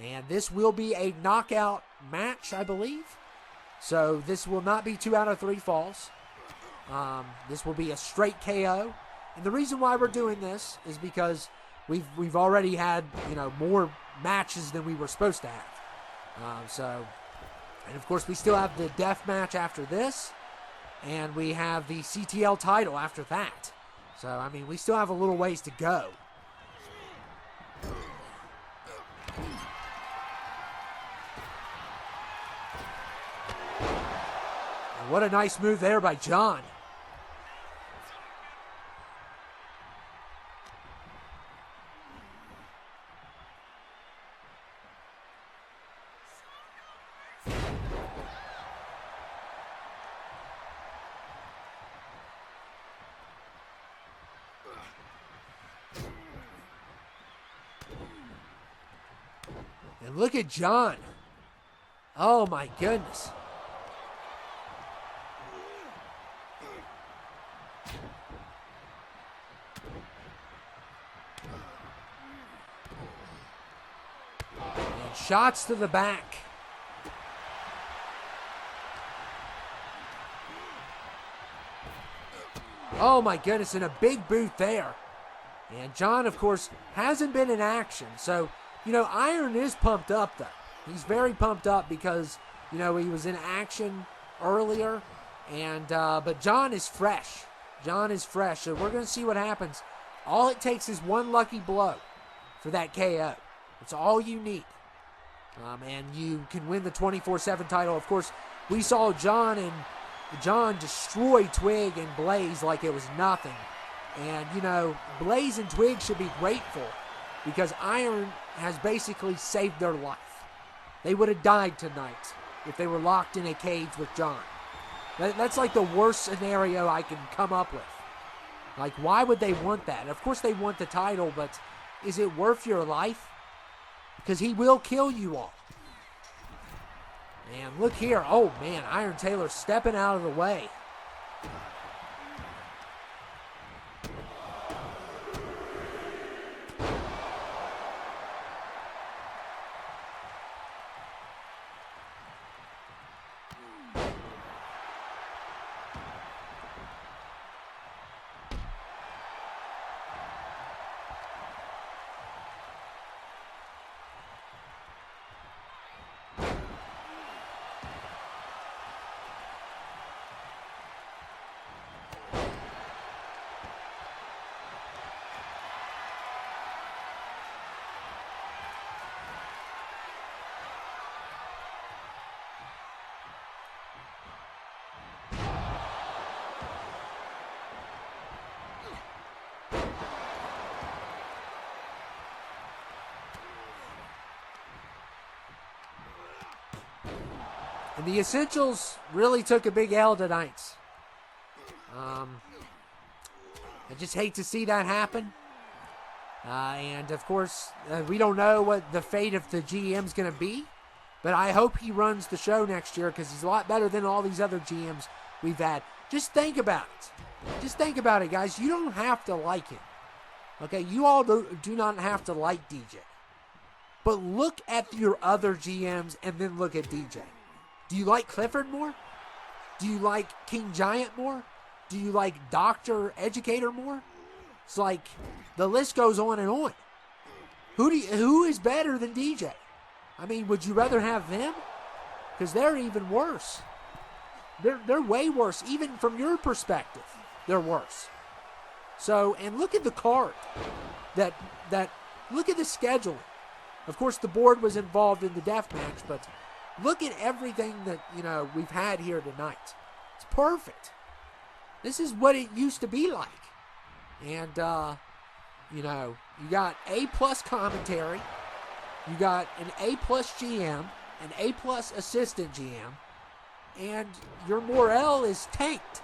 And this will be a knockout match, I believe. So this will not be 2 out of 3 falls. This will be a straight KO. And the reason why we're doing this is because we've already had, more matches than we were supposed to have. And of course we still have the death match after this. And we have the CTL title after that. So, I mean, we still have a little ways to go. And what a nice move there by John. And look at John. Oh my goodness. And shots to the back. Oh my goodness, and a big boot there. And John, of course, hasn't been in action. So, Iron is pumped up, though. He's very pumped up because, he was in action earlier. And but John is fresh. John is fresh. So we're going to see what happens. All it takes is one lucky blow for that KO. It's all you need. And you can win the 24/7 title. Of course, we saw John destroy Twig and Blaze like it was nothing. And, Blaze and Twig should be grateful because Iron has basically saved their life. They would have died tonight if they were locked in a cage with John. That's like the worst scenario I can come up with. Like, why would they want that? Of course they want the title, but is it worth your life? Because he will kill you all. And look here. Oh, man, Iron Taylor stepping out of the way. And the Essentials really took a big L tonight. I just hate to see that happen. And, of course, we don't know what the fate of the GM's going to be. But I hope he runs the show next year because he's a lot better than all these other GMs we've had. Just think about it. Just think about it, guys. You don't have to like him. Okay, you all do not have to like DJ. But look at your other GMs and then look at DJ. Do you like Clifford more? Do you like King Giant more? Do you like Dr. Educator more? It's like the list goes on and on. Who is better than DJ? I mean, would you rather have them? Because they're even worse. They're way worse. Even from your perspective, they're worse. So, and look at the card. Look at the scheduling. Of course, the board was involved in the death match, but look at everything that, we've had here tonight. It's perfect. This is what it used to be like. And, you got A+ commentary. You got an A+ GM. an A-plus assistant GM, and your morale is tanked,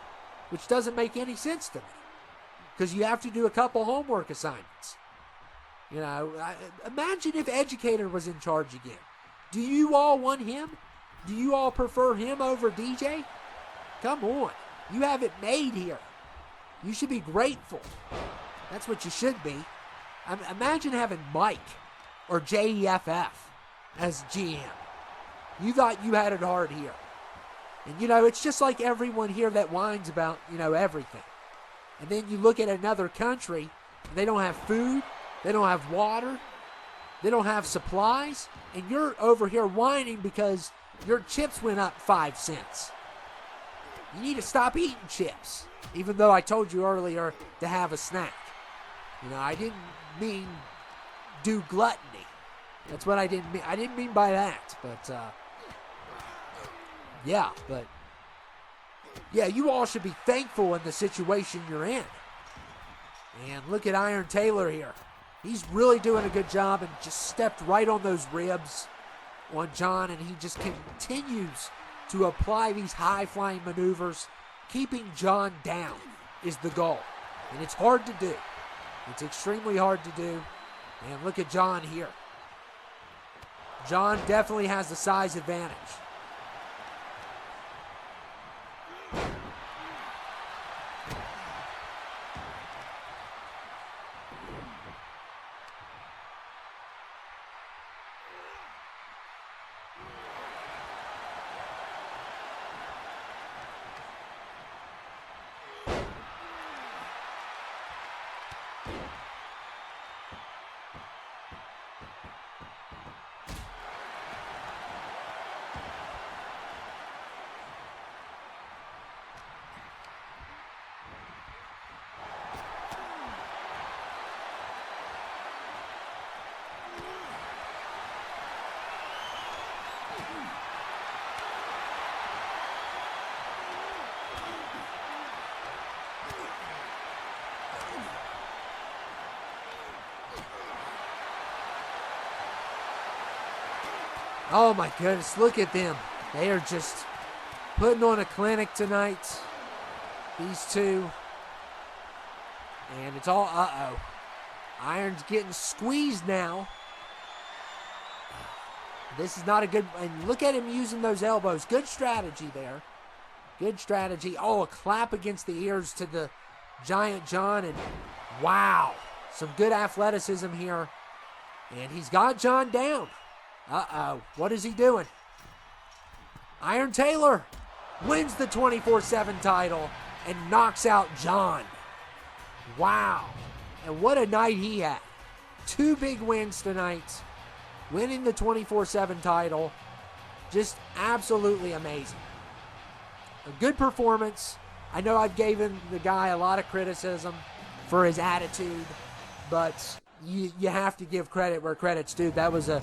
which doesn't make any sense to me because you have to do a couple homework assignments. You know, imagine if Educator was in charge again. Do you all want him? Do you all prefer him over DJ? Come on. You have it made here. You should be grateful. That's what you should be. Imagine having Mike or JEFF as GM. You thought you had it hard here. And, you know, it's just like everyone here that whines about, you know, everything. And then you look at another country, and they don't have food, they don't have water, they don't have supplies, and you're over here whining because your chips went up 5 cents. You need to stop eating chips, even though I told you earlier to have a snack. You know, I didn't mean do gluttony. That's what I didn't mean. I didn't mean by that, but yeah, you all should be thankful in the situation you're in. And look at Iron Taylor here. He's really doing a good job and just stepped right on those ribs on John, and he just continues to apply these high-flying maneuvers. Keeping John down is the goal, and it's hard to do. It's extremely hard to do, and look at John here. John definitely has the size advantage. Oh my goodness, look at them. They are just putting on a clinic tonight. These two. And it's all, Iron's getting squeezed now. This is not a good, and look at him using those elbows. Good strategy there. Good strategy. Oh, a clap against the ears to the Giant John, and wow. Some good athleticism here. And he's got John down. What is he doing? Iron Taylor wins the 24/7 title and knocks out John. Wow. And what a night he had. 2 big wins tonight. Winning the 24/7 title. Just absolutely amazing. A good performance. I know I've given the guy a lot of criticism for his attitude, but you have to give credit where credit's due. That was a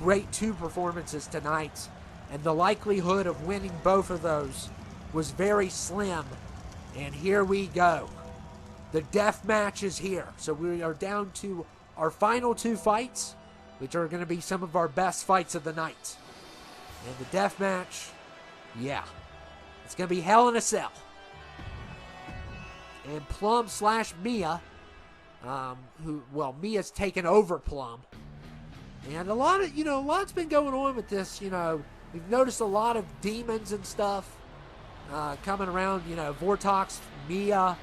great 2 performances tonight, and the likelihood of winning both of those was very slim. And here we go. The death match is here. So we are down to our final 2 fights, which are going to be some of our best fights of the night. And the death match, yeah, it's going to be Hell in a Cell. And Plum / Mia, Mia's taken over Plum. And a lot's been going on with this. We've noticed a lot of demons and stuff coming around. Vortox, Mia,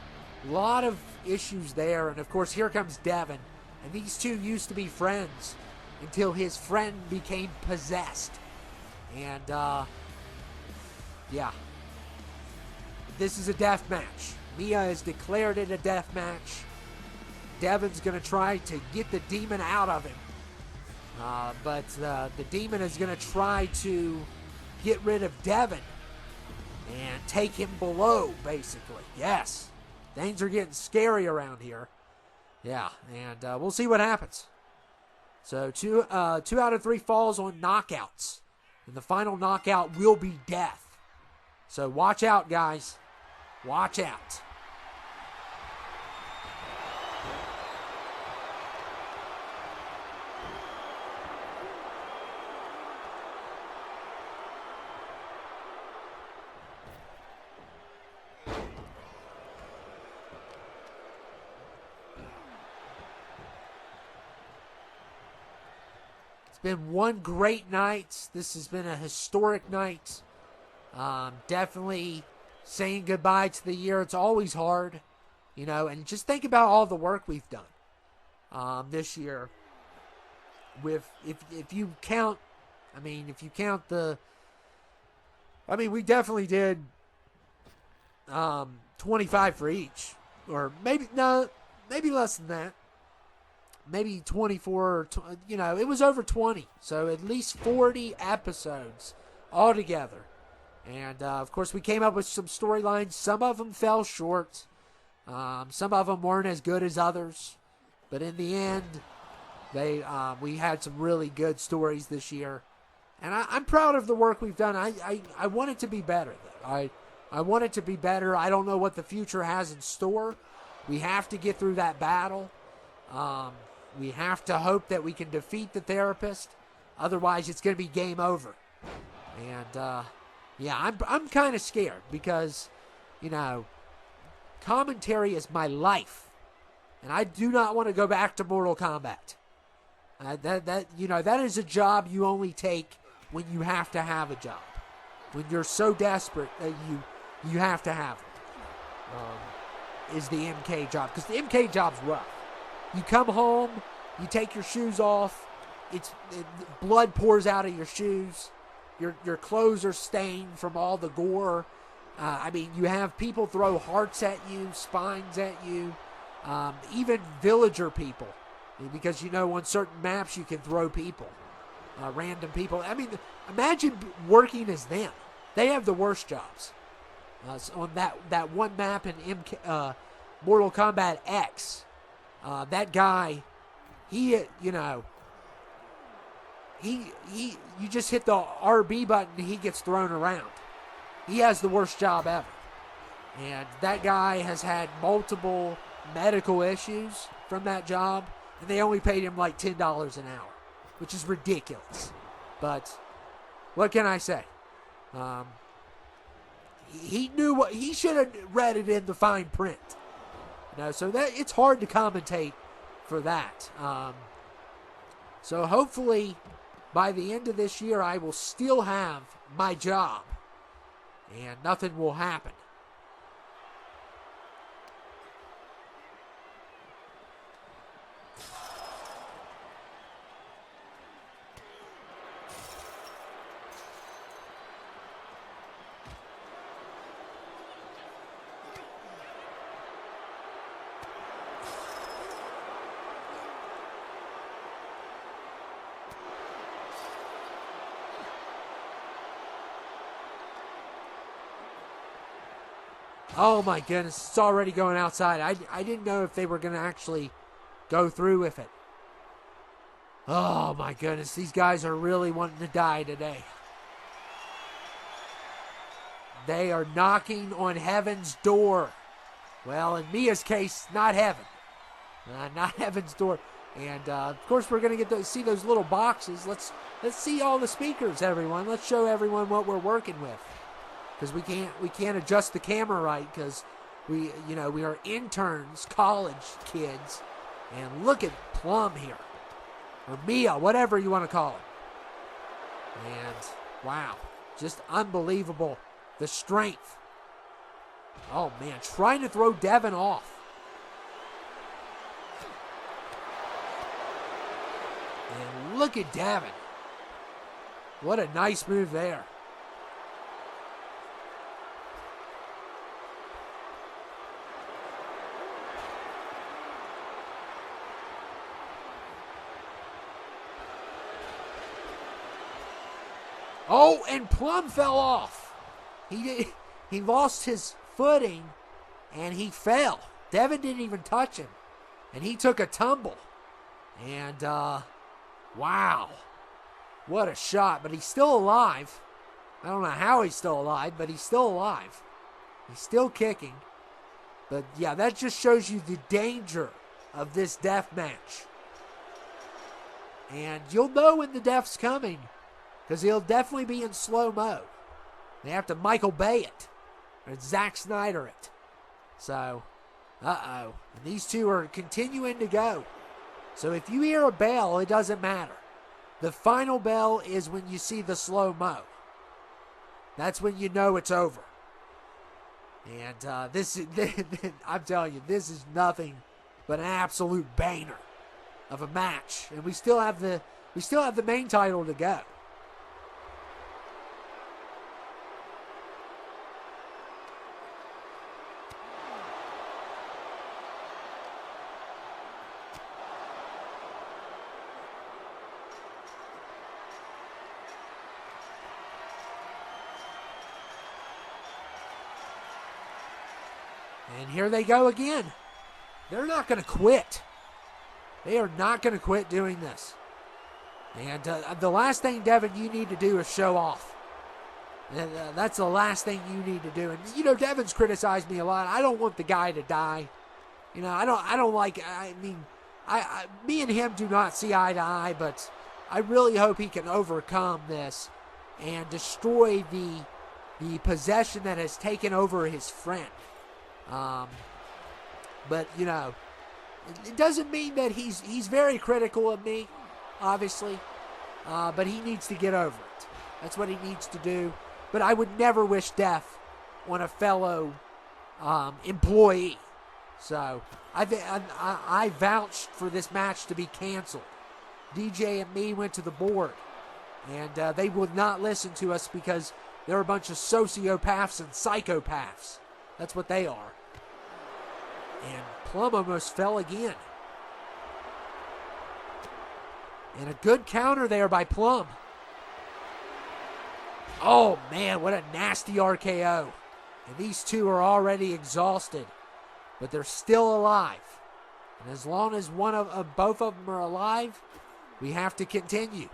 a lot of issues there. And of course, here comes Devin. And these two used to be friends until his friend became possessed. And this is a death match. Mia has declared it a death match. Devin's going to try to get the demon out of him. But the demon is going to try to get rid of Devin and take him below, basically. Yes. Things are getting scary around here. Yeah, and we'll see what happens. So 2 out of 3 falls on knockouts. And the final knockout will be death. So watch out, guys. Watch out. It's been one great night. This has been a historic night. Definitely saying goodbye to the year. It's always hard, and just think about all the work we've done this year. If you count we definitely did 25 for each, or maybe less than that. Maybe 24, it was over 20. So at least 40 episodes altogether. And, of course, we came up with some storylines. Some of them fell short. Some of them weren't as good as others. But in the end, we had some really good stories this year. And I'm proud of the work we've done. I want it to be better, though. I want it to be better. I don't know what the future has in store. We have to get through that battle. We have to hope that we can defeat the therapist. Otherwise, it's going to be game over. And, I'm kind of scared because, commentary is my life. And I do not want to go back to Mortal Kombat. That is a job you only take when you have to have a job. When you're so desperate that you have to have it. Is the MK job. Because the MK job's rough. You come home, you take your shoes off, blood pours out of your shoes, your clothes are stained from all the gore. You have people throw hearts at you, spines at you, even villager people. Because, on certain maps you can throw people, random people. Imagine working as them. They have the worst jobs. On that one map in Mortal Kombat X, that guy, you just hit the RB button and he gets thrown around. He has the worst job ever. And that guy has had multiple medical issues from that job, and they only paid him like $10 an hour, which is ridiculous. But what can I say? He knew he should have read it in the fine print. So that it's hard to commentate for that. So hopefully by the end of this year I will still have my job and nothing will happen. Oh my goodness, it's already going outside. I didn't know if they were going to actually go through with it. Oh my goodness, these guys are really wanting to die today. They are knocking on heaven's door. Well, in Mia's case, not heaven. Not heaven's door. And of course, we're going to get to see those little boxes. Let's see all the speakers, everyone. Let's show everyone what we're working with. Because we can't adjust the camera right because we are interns, college kids, and look at Plum here, or Mia, whatever you want to call it. And wow, just unbelievable, the strength. Oh man, trying to throw Devin off. And look at Devin. What a nice move there. Oh, and Plum fell off. He lost his footing, and he fell. Devin didn't even touch him, and he took a tumble. And, wow. What a shot, but he's still alive. I don't know how he's still alive, but he's still alive. He's still kicking. But, yeah, that just shows you the danger of this death match. And you'll know when the death's coming, because he'll definitely be in slow-mo. They have to Michael Bay it. Or Zack Snyder it. So, and these two are continuing to go. So if you hear a bell, it doesn't matter. The final bell is when you see the slow-mo. That's when you know it's over. And this is, I'm telling you, this is nothing but an absolute banger of a match. And we still have the main title to go. And here they go again. They're not going to quit. They are not going to quit doing this. And the last thing, Devin, you need to do is show off. And that's the last thing you need to do. And, you know, Devin's criticized me a lot. I don't want the guy to die. You know, I don't like, me and him do not see eye to eye, but I really hope he can overcome this and destroy the possession that has taken over his friend. But, you know, it doesn't mean that he's very critical of me, obviously, but he needs to get over it. That's what he needs to do. But I would never wish death on a fellow employee. So I vouched for this match to be canceled. DJ and me went to the board, and they would not listen to us because they're a bunch of sociopaths and psychopaths. That's what they are. And Plum almost fell again. And a good counter there by Plum. Oh, man, what a nasty RKO. And these two are already exhausted, but they're still alive. And as long as both of them are alive, we have to continue.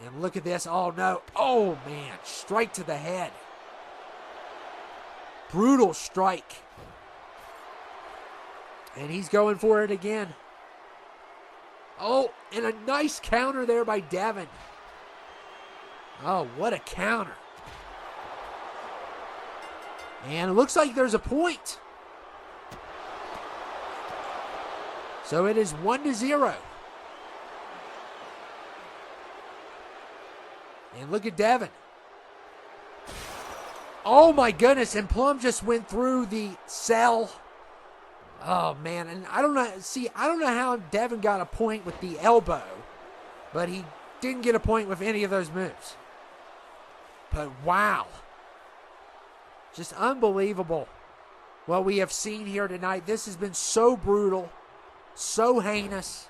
And look at this. Oh, no. Oh, man, strike to the head. Brutal strike. And he's going for it again. Oh, and a nice counter there by Devin. Oh, what a counter. And it looks like there's a point. So it is 1-0. And look at Devin. Oh my goodness, and Plum just went through the cell. Oh man, and I don't know how Devin got a point with the elbow, but he didn't get a point with any of those moves. But wow. Just unbelievable what we have seen here tonight. This has been so brutal, so heinous,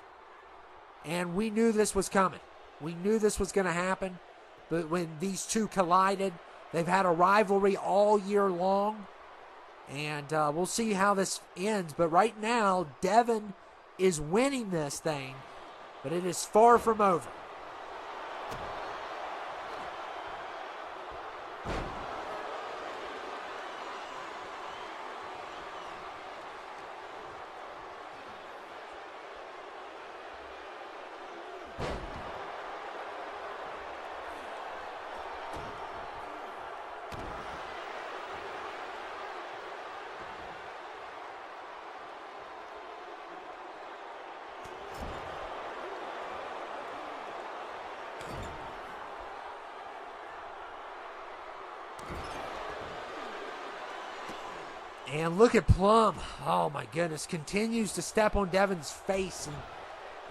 and we knew this was coming. We knew this was going to happen, but when these two collided, they've had a rivalry all year long, and we'll see how this ends. But right now, Devin is winning this thing, but it is far from over. And look at Plum. Oh my goodness. Continues to step on Devin's face and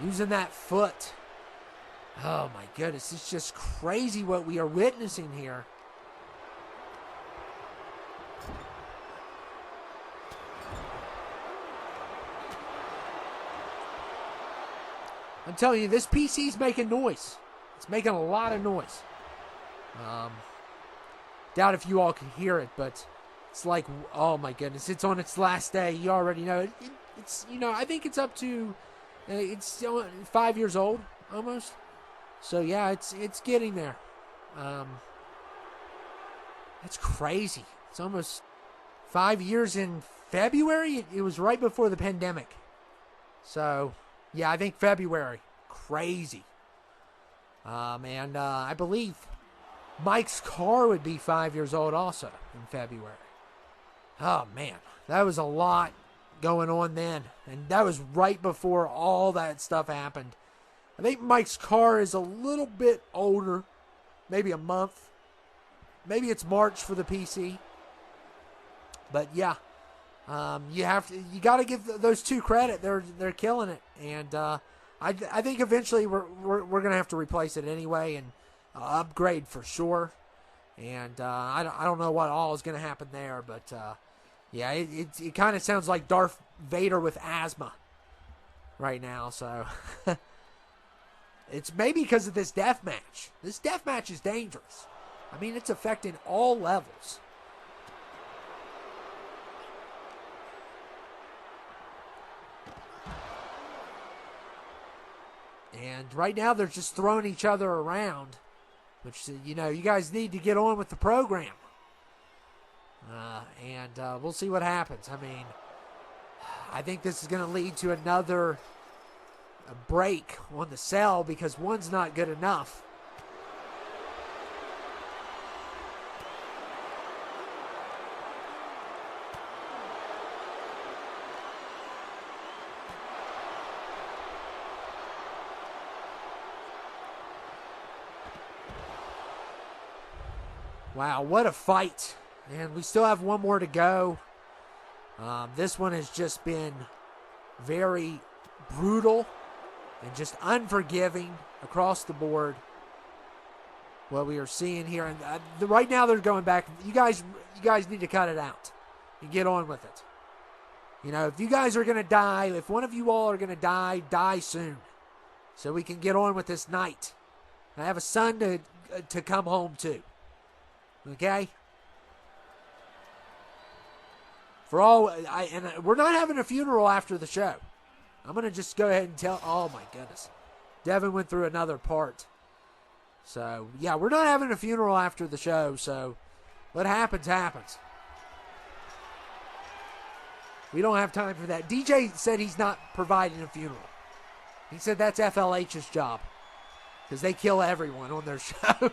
using that foot. Oh my goodness. It's just crazy what we are witnessing here. I'm telling you, this PC's making noise. It's making a lot of noise. Doubt if you all can hear it, but it's like, oh my goodness, it's on its last day. You already know. It's, you know, I think it's up to, it's still 5 years old, almost. So yeah, it's getting there. It's crazy. It's almost 5 years in February. It was right before the pandemic. So, yeah, I think February. Crazy. And I believe Mike's car would be 5 years old also in February. Oh, man. That was a lot going on then. And that was right before all that stuff happened. I think Mike's car is a little bit older, maybe a month. Maybe it's March for the PC. But yeah, you got to give those two credit. They're killing it, and I think eventually we're gonna have to replace it anyway and upgrade for sure. And I don't know what all is gonna happen there, but yeah, it kind of sounds like Darth Vader with asthma right now. So it's maybe because of this death match. This death match is dangerous. I mean, it's affecting all levels. And right now they're just throwing each other around, which, you guys need to get on with the program. And we'll see what happens. I mean, I think this is going to lead to another break on the cell because one's not good enough. Wow, what a fight. And we still have one more to go. This one has just been very brutal and just unforgiving across the board. What we are seeing here. And right now they're going back. You guys need to cut it out and get on with it. If you guys are going to die, if one of you all are going to die soon. So we can get on with this night. I have a son to come home to. Okay? And we're not having a funeral after the show. I'm going to just go ahead and tell. Oh, my goodness. Devin went through another part. So, yeah, we're not having a funeral after the show. So, what happens, happens. We don't have time for that. DJ said he's not providing a funeral. He said that's FLH's job. Because they kill everyone on their show.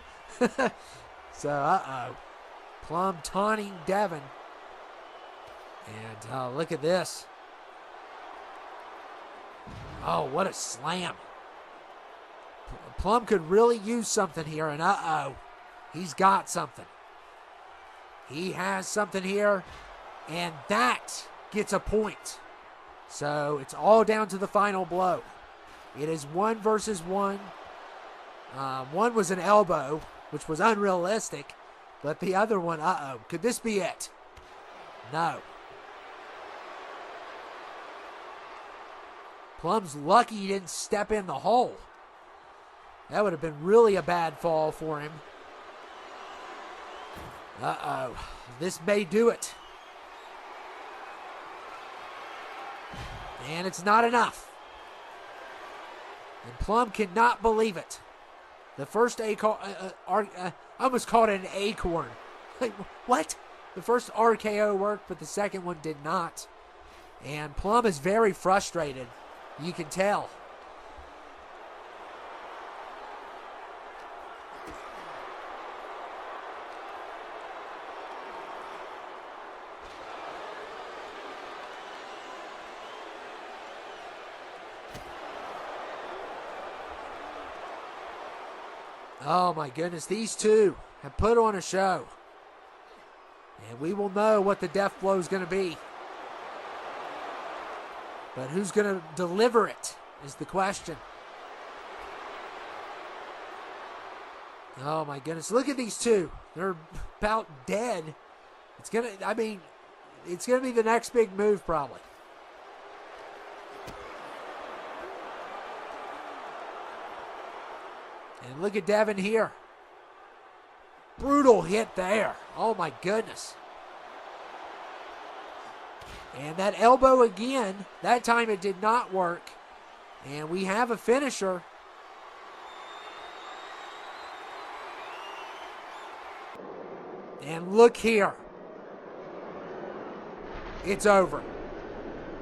So, Plum taunting Devin. And look at this. Oh, what a slam. Plum could really use something here. And he's got something. He has something here. And that gets a point. So, it's all down to the final blow. It is 1 versus 1. One was an elbow, which was unrealistic. But the other one, could this be it? No. Plum's lucky he didn't step in the hole. That would have been really a bad fall for him. This may do it. And it's not enough. And Plum cannot believe it. The first I almost called it an acorn. Like, what? The first RKO worked, but the second one did not. And Plum is very frustrated. You can tell. Oh my goodness, these two have put on a show. And we will know what the death blow is going to be. But who's going to deliver it is the question. Oh my goodness, look at these two. They're about dead. It's going to be the next big move probably. And look at Devin here. Brutal hit there. Oh my goodness. And that elbow again. That time it did not work. And we have a finisher. And look here. It's over.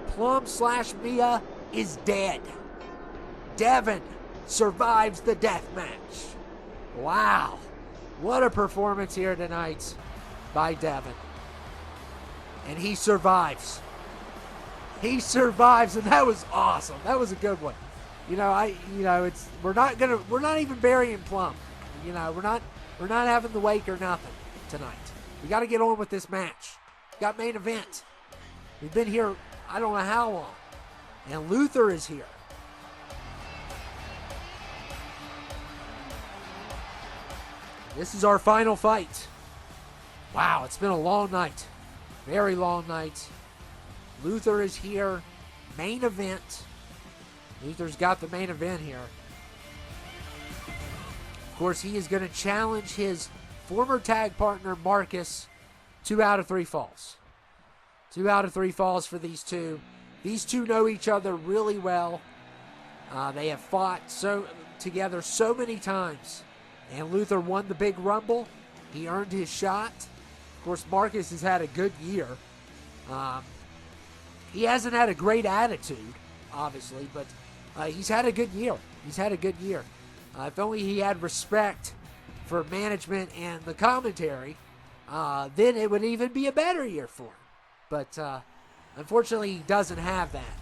Plum/Mia is dead. Devin survives the death match. Wow. What a performance here tonight by Devin. And he survives. He survives, and that was awesome. That was a good one. we're not even burying Plum. We're not having the wake or nothing tonight. We got to get on with this match. We got main event. We've been here, I don't know how long. And Luther is here. This is our final fight. Wow, it's been a long night. Very long night. Luther is here. Main event. Luther's got the main event here. Of course, he is going to challenge his former tag partner, Marcus. 2 out of 3 falls. 2 out of 3 falls for these two. These two know each other really well. They have fought together so many times. And Luther won the big rumble. He earned his shot. Of course, Marcus has had a good year. He hasn't had a great attitude, obviously, but he's had a good year. If only he had respect for management and the commentary, then it would even be a better year for him. But unfortunately, he doesn't have that.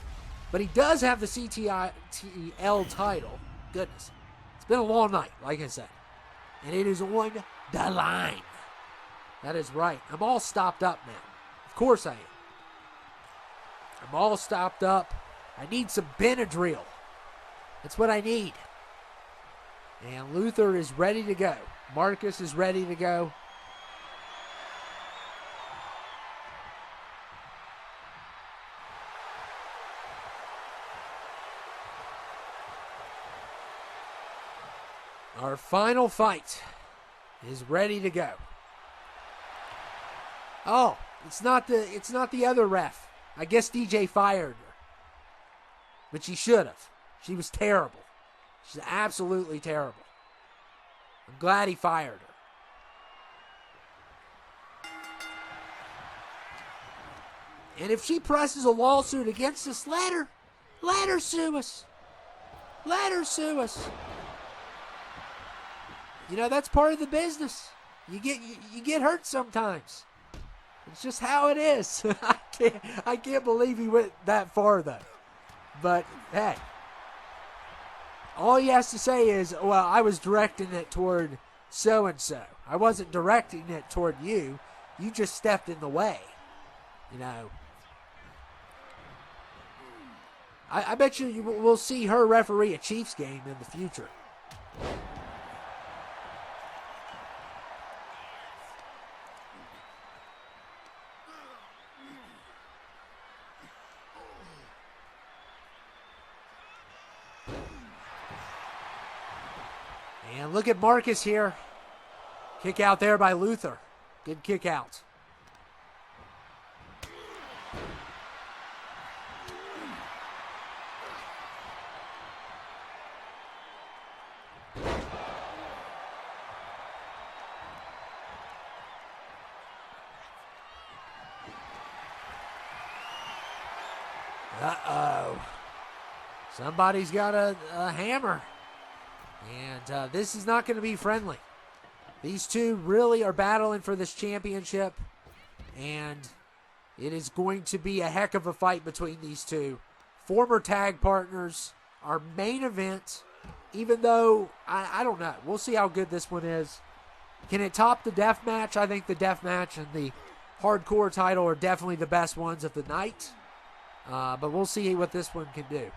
But he does have the CTL title. Goodness. It's been a long night, like I said. And it is on the line. That is right. I'm all stopped up now. Of course I am. I'm all stopped up. I need some Benadryl. That's what I need. And Luther is ready to go. Marcus is ready to go. Our final fight is ready to go. Oh, it's not the other ref. I guess DJ fired her. But she should have. She was terrible. She's absolutely terrible. I'm glad he fired her. And if she presses a lawsuit against us, let her sue us. Let her sue us. That's part of the business. You get hurt sometimes. It's just how it is. I can't believe he went that far though. But hey, all he has to say is, well, I was directing it toward so and so. I wasn't directing it toward you. You just stepped in the way. I bet you we'll see her referee a Chiefs game in the future. And look at Marcus here. Kick out there by Luther. Good kick out. Uh-oh. Somebody's got a hammer. And this is not going to be friendly. These two really are battling for this championship. And it is going to be a heck of a fight between these two. Former tag partners. Our main event. Even though, I don't know. We'll see how good this one is. Can it top the death match? I think the death match and the hardcore title are definitely the best ones of the night. But we'll see what this one can do.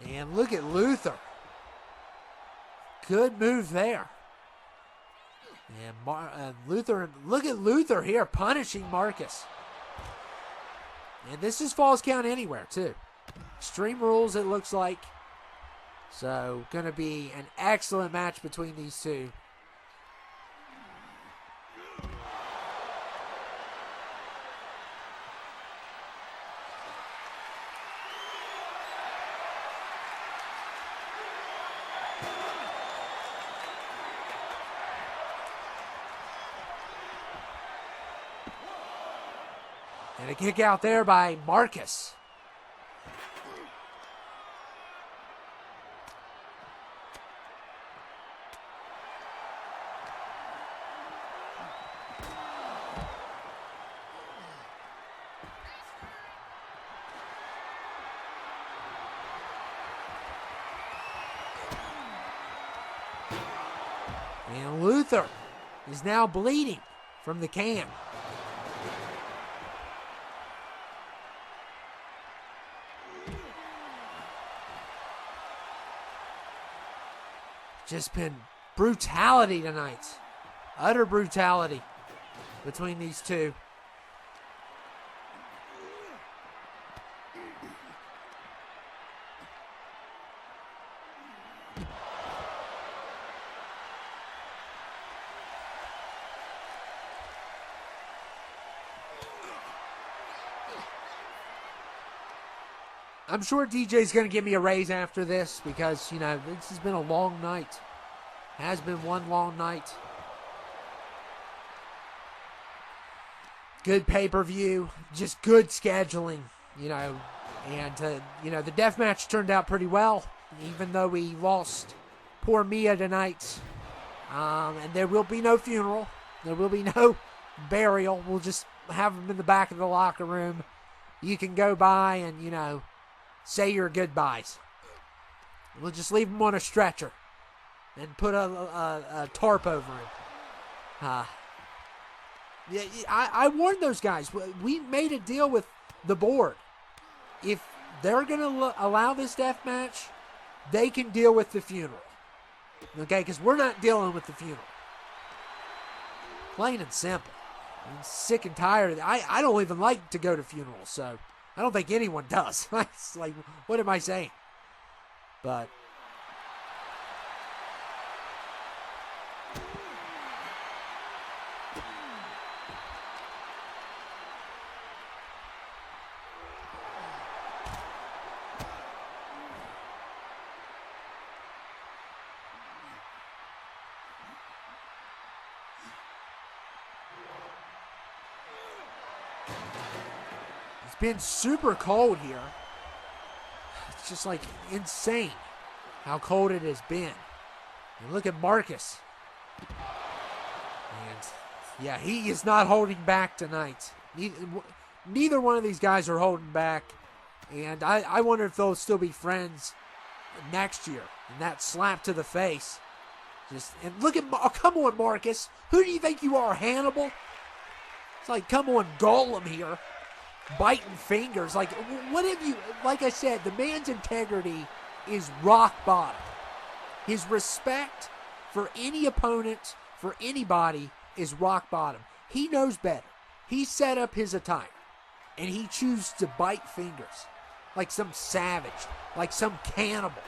And look at Luther. Good move there. And Luther, look at Luther here punishing Marcus. And this is Falls Count Anywhere too. Extreme Rules it looks like. So going to be an excellent match between these two. And a kick out there by Marcus. And Luther is now bleeding from the can. Just been brutality tonight. Utter brutality between these two. I'm sure DJ's going to give me a raise after this because, you know, this has been a long night. Has been one long night. Good pay-per-view. Just good scheduling, you know. And, you know, the death match turned out pretty well, even though we lost poor Mia tonight. And there will be no funeral. There will be no burial. We'll just have them in the back of the locker room. You can go by and, you know, say your goodbyes. We'll just leave him on a stretcher and put a tarp over him. Yeah, I warned those guys. We made a deal with the board. If they're going to allow this death match, they can deal with the funeral. Okay, because we're not dealing with the funeral. Plain and simple. I'm sick and tired of it. I don't even like to go to funerals, so I don't think anyone does. It's like, what am I saying? But been super cold here. It's just like insane how cold it has been. And look at Marcus. And yeah, he is not holding back tonight. Neither one of these guys are holding back. And I wonder if they'll still be friends next year. And that slap to the face. And look at, oh, come on, Marcus. Who do you think you are, Hannibal? It's like, come on, Golem here. Biting fingers. Like, what have you, like I said, the man's integrity is rock bottom. His respect for any opponent, for anybody, is rock bottom. He knows better. He set up his attire, and he chooses to bite fingers like some savage, like some cannibal.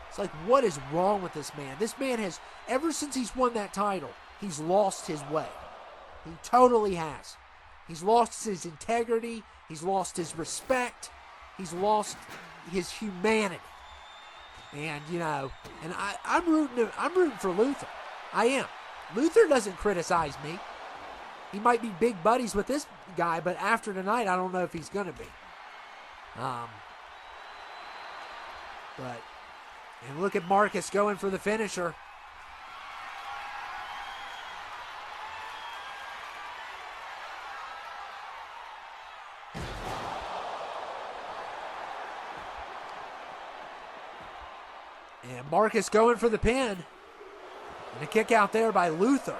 It's like, what is wrong with this man? This man has, ever since he's won that title, he's lost his way. He totally has. He's lost his integrity. He's lost his respect. He's lost his humanity. And, you know, and I'm rooting for Luther. I am. Luther doesn't criticize me. He might be big buddies with this guy, but after tonight, I don't know if he's going to be. And look at Marcus going for the finisher. And Marcus going for the pin. And a kick out there by Luther.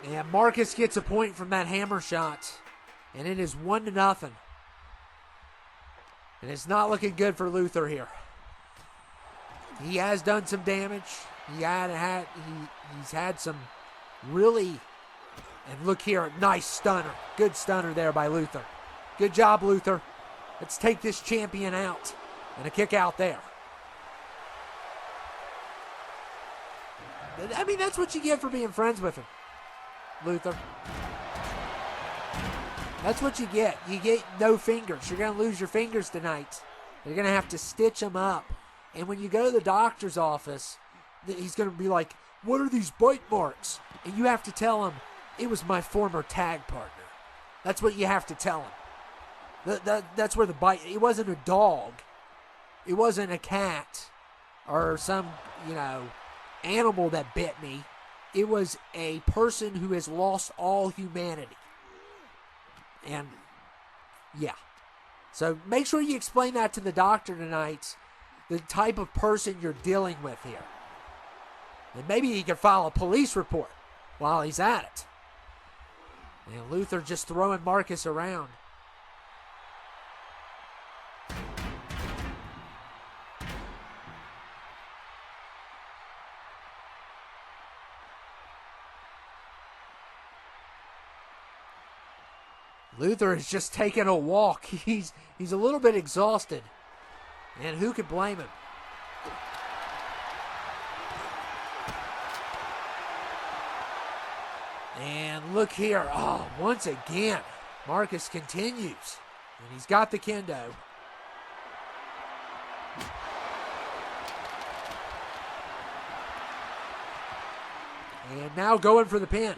And Marcus gets a point from that hammer shot. And it is 1-0. And it's not looking good for Luther here. He has done some damage. He's had some really, and look here, nice stunner. Good stunner there by Luther. Good job, Luther. Let's take this champion out. And a kick out there. I mean, that's what you get for being friends with him, Luther. That's what you get. You get no fingers. You're going to lose your fingers tonight. You're going to have to stitch them up. And when you go to the doctor's office, he's going to be like, what are these bite marks? And you have to tell him, it was my former tag partner. That's what you have to tell him. That's where the bite, it wasn't a dog. It wasn't a cat or some, animal that bit me. It was a person who has lost all humanity. And, yeah. So make sure you explain that to the doctor tonight, the type of person you're dealing with here. And maybe he can file a police report while he's at it. And Luther just throwing Marcus around. Luther is just taking a walk. He's a little bit exhausted. And who could blame him? And look here. Oh, once again, Marcus continues. And he's got the kendo. And now going for the pin.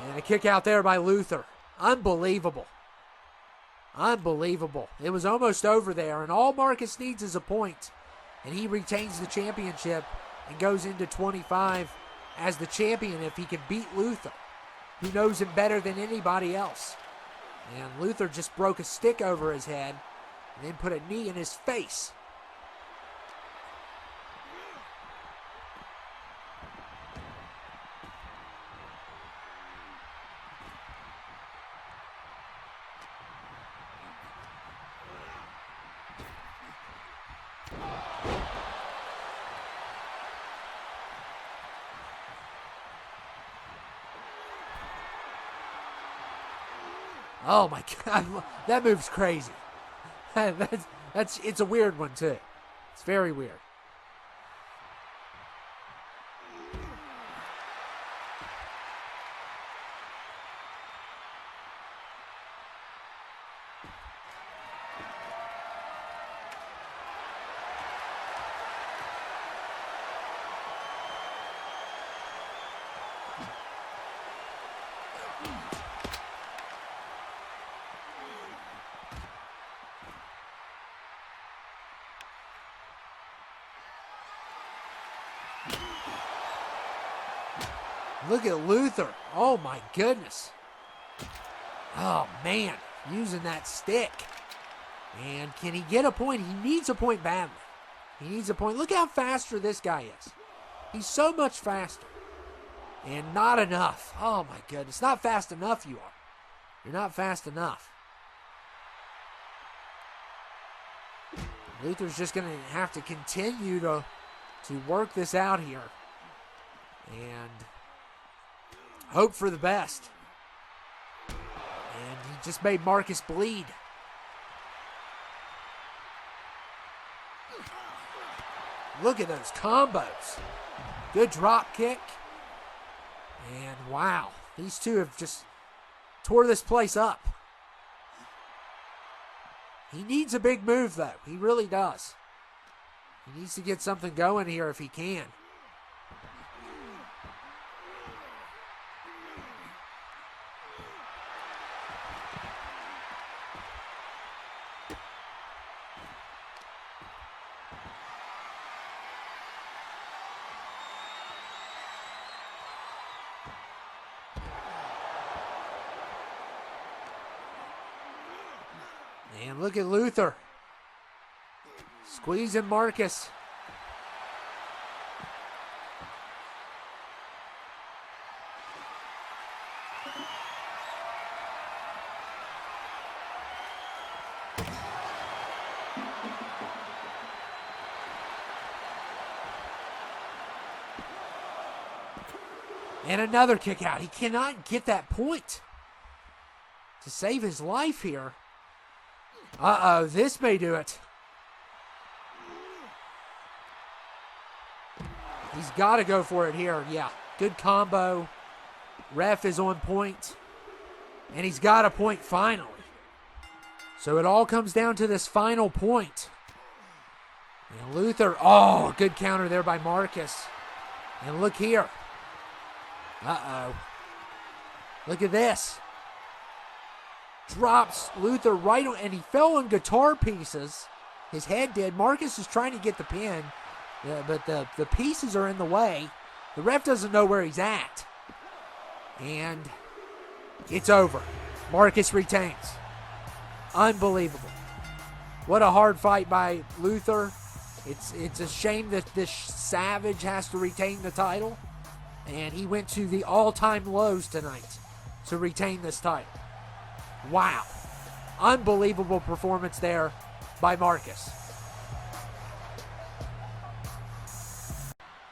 And a kick out there by Luther. Unbelievable. Unbelievable. It was almost over there, and all Marcus needs is a point. And he retains the championship and goes into 25 as the champion if he can beat Luther, who knows him better than anybody else. And Luther just broke a stick over his head and then put a knee in his face. Oh my God, that move's crazy. It's a weird one too. It's very weird. Look at Luther. Oh, my goodness. Oh, man. Using that stick. And can he get a point? He needs a point badly. He needs a point. Look how faster this guy is. He's so much faster. And not enough. Oh, my goodness. Not fast enough, you are. You're not fast enough. Luther's just going to have to continue to work this out here. And hope for the best. And he just made Marcus bleed. Look at those combos. Good drop kick. And wow, these two have just tore this place up. He needs a big move though. He really does. He needs to get something going here if he can. And look at Luther. Squeezing Marcus. And another kick out. He cannot get that point to save his life here. Uh-oh, this may do it. He's got to go for it here. Yeah, good combo. Ref is on point. And he's got a point finally. So it all comes down to this final point. And Luther, oh, good counter there by Marcus. And look here. Uh-oh. Look at this. Drops Luther right on, and he fell on guitar pieces. His head did. Marcus is trying to get the pin, but the pieces are in the way. The ref doesn't know where he's at. And it's over. Marcus retains. Unbelievable. What a hard fight by Luther. It's a shame that this Savage has to retain the title. And he went to the all-time lows tonight to retain this title. Wow. Unbelievable performance there by Marcus.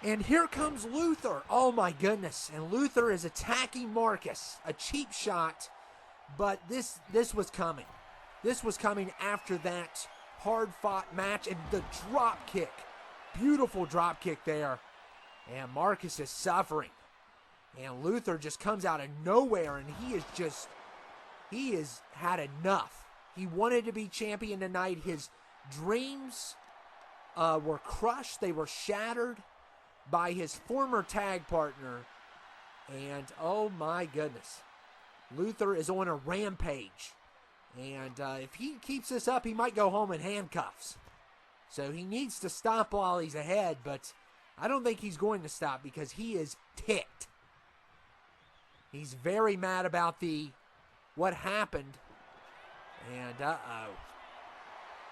And here comes Luther. Oh my goodness. And Luther is attacking Marcus. A cheap shot, but this was coming. This was coming after that hard-fought match. And the drop kick. Beautiful drop kick there. And Marcus is suffering. And Luther just comes out of nowhere, and he has had enough. He wanted to be champion tonight. His dreams were crushed. They were shattered by his former tag partner. And oh my goodness. Luther is on a rampage. And if he keeps this up, he might go home in handcuffs. So he needs to stop while he's ahead, but I don't think he's going to stop because he is ticked. He's very mad about what happened. And uh-oh.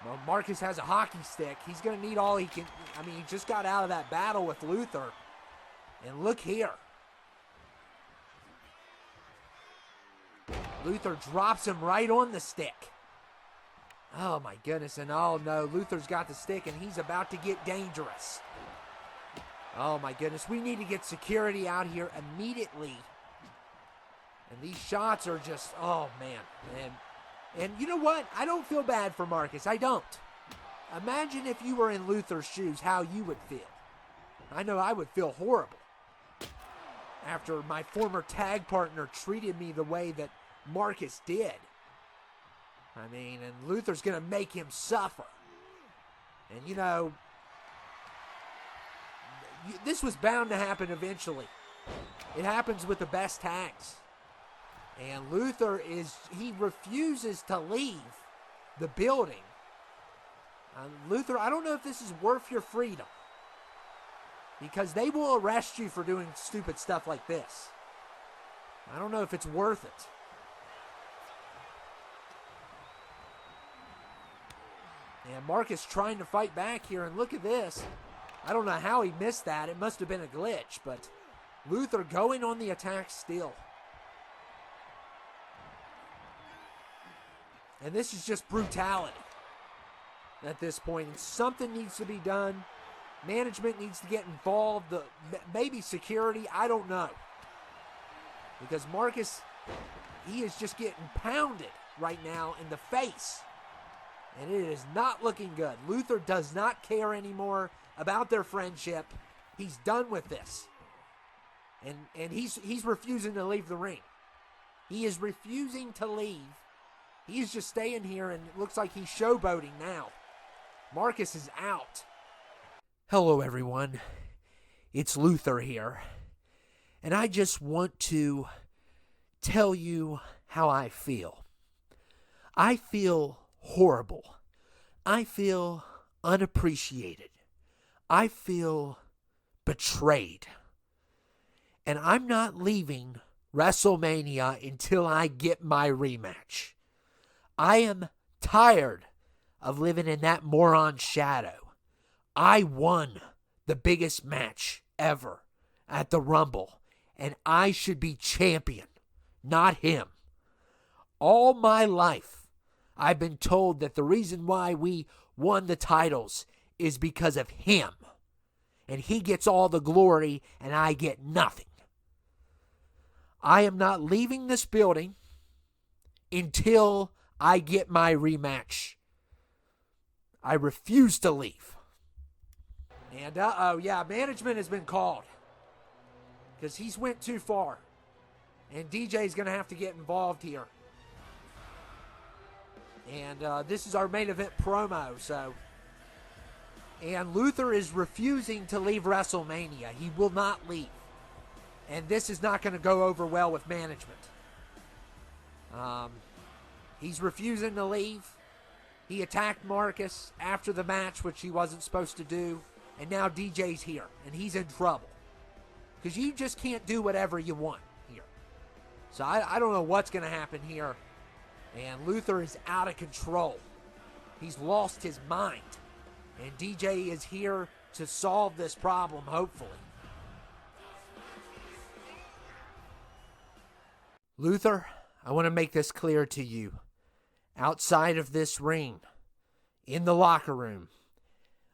Well, Marcus has a hockey stick. He's going to need all he can. I mean, he just got out of that battle with Luther. And look here. Luther drops him right on the stick. Oh my goodness. And oh no, Luther's got the stick and he's about to get dangerous. Oh my goodness, we need to get security out here immediately. And these shots are just, oh man. And you know what? I don't feel bad for Marcus. I don't. Imagine if you were in Luther's shoes, how you would feel. I know I would feel horrible after my former tag partner treated me the way that Marcus did. I mean, and Luther's going to make him suffer. And you know, this was bound to happen eventually. It happens with the best tags. And Luther he refuses to leave the building. Luther, I don't know if this is worth your freedom. Because they will arrest you for doing stupid stuff like this. I don't know if it's worth it. And Marcus trying to fight back here, and look at this. I don't know how he missed that. It must have been a glitch, but Luther going on the attack still. And this is just brutality at this point. And something needs to be done. Management needs to get involved. Maybe security. I don't know. Because Marcus, he is just getting pounded right now in the face. And it is not looking good. Luther does not care anymore about their friendship. He's done with this. And he's refusing to leave the ring. He is refusing to leave. He's just staying here, and it looks like he's showboating now. Marcus is out. Hello, everyone. It's Luther here. And I just want to tell you how I feel. I feel horrible. I feel unappreciated. I feel betrayed. And I'm not leaving WrestleMania until I get my rematch. I am tired of living in that moron's shadow. I won the biggest match ever at the Rumble, and I should be champion not him. All my life, I've been told that the reason why we won the titles is because of him. And he gets all the glory and I get nothing. I am not leaving this building until I get my rematch. I refuse to leave. And management has been called because he's went too far. And DJ's going to have to get involved here. And this is our main event promo, so. And Luther is refusing to leave WrestleMania. He will not leave. And this is not going to go over well with management. He's refusing to leave. He attacked Marcus after the match, which he wasn't supposed to do. And now DJ's here, and he's in trouble. Because you just can't do whatever you want here. So I don't know what's going to happen here. And Luther is out of control. He's lost his mind. And DJ is here to solve this problem, hopefully. Luther, I want to make this clear to you. Outside of this ring, in the locker room,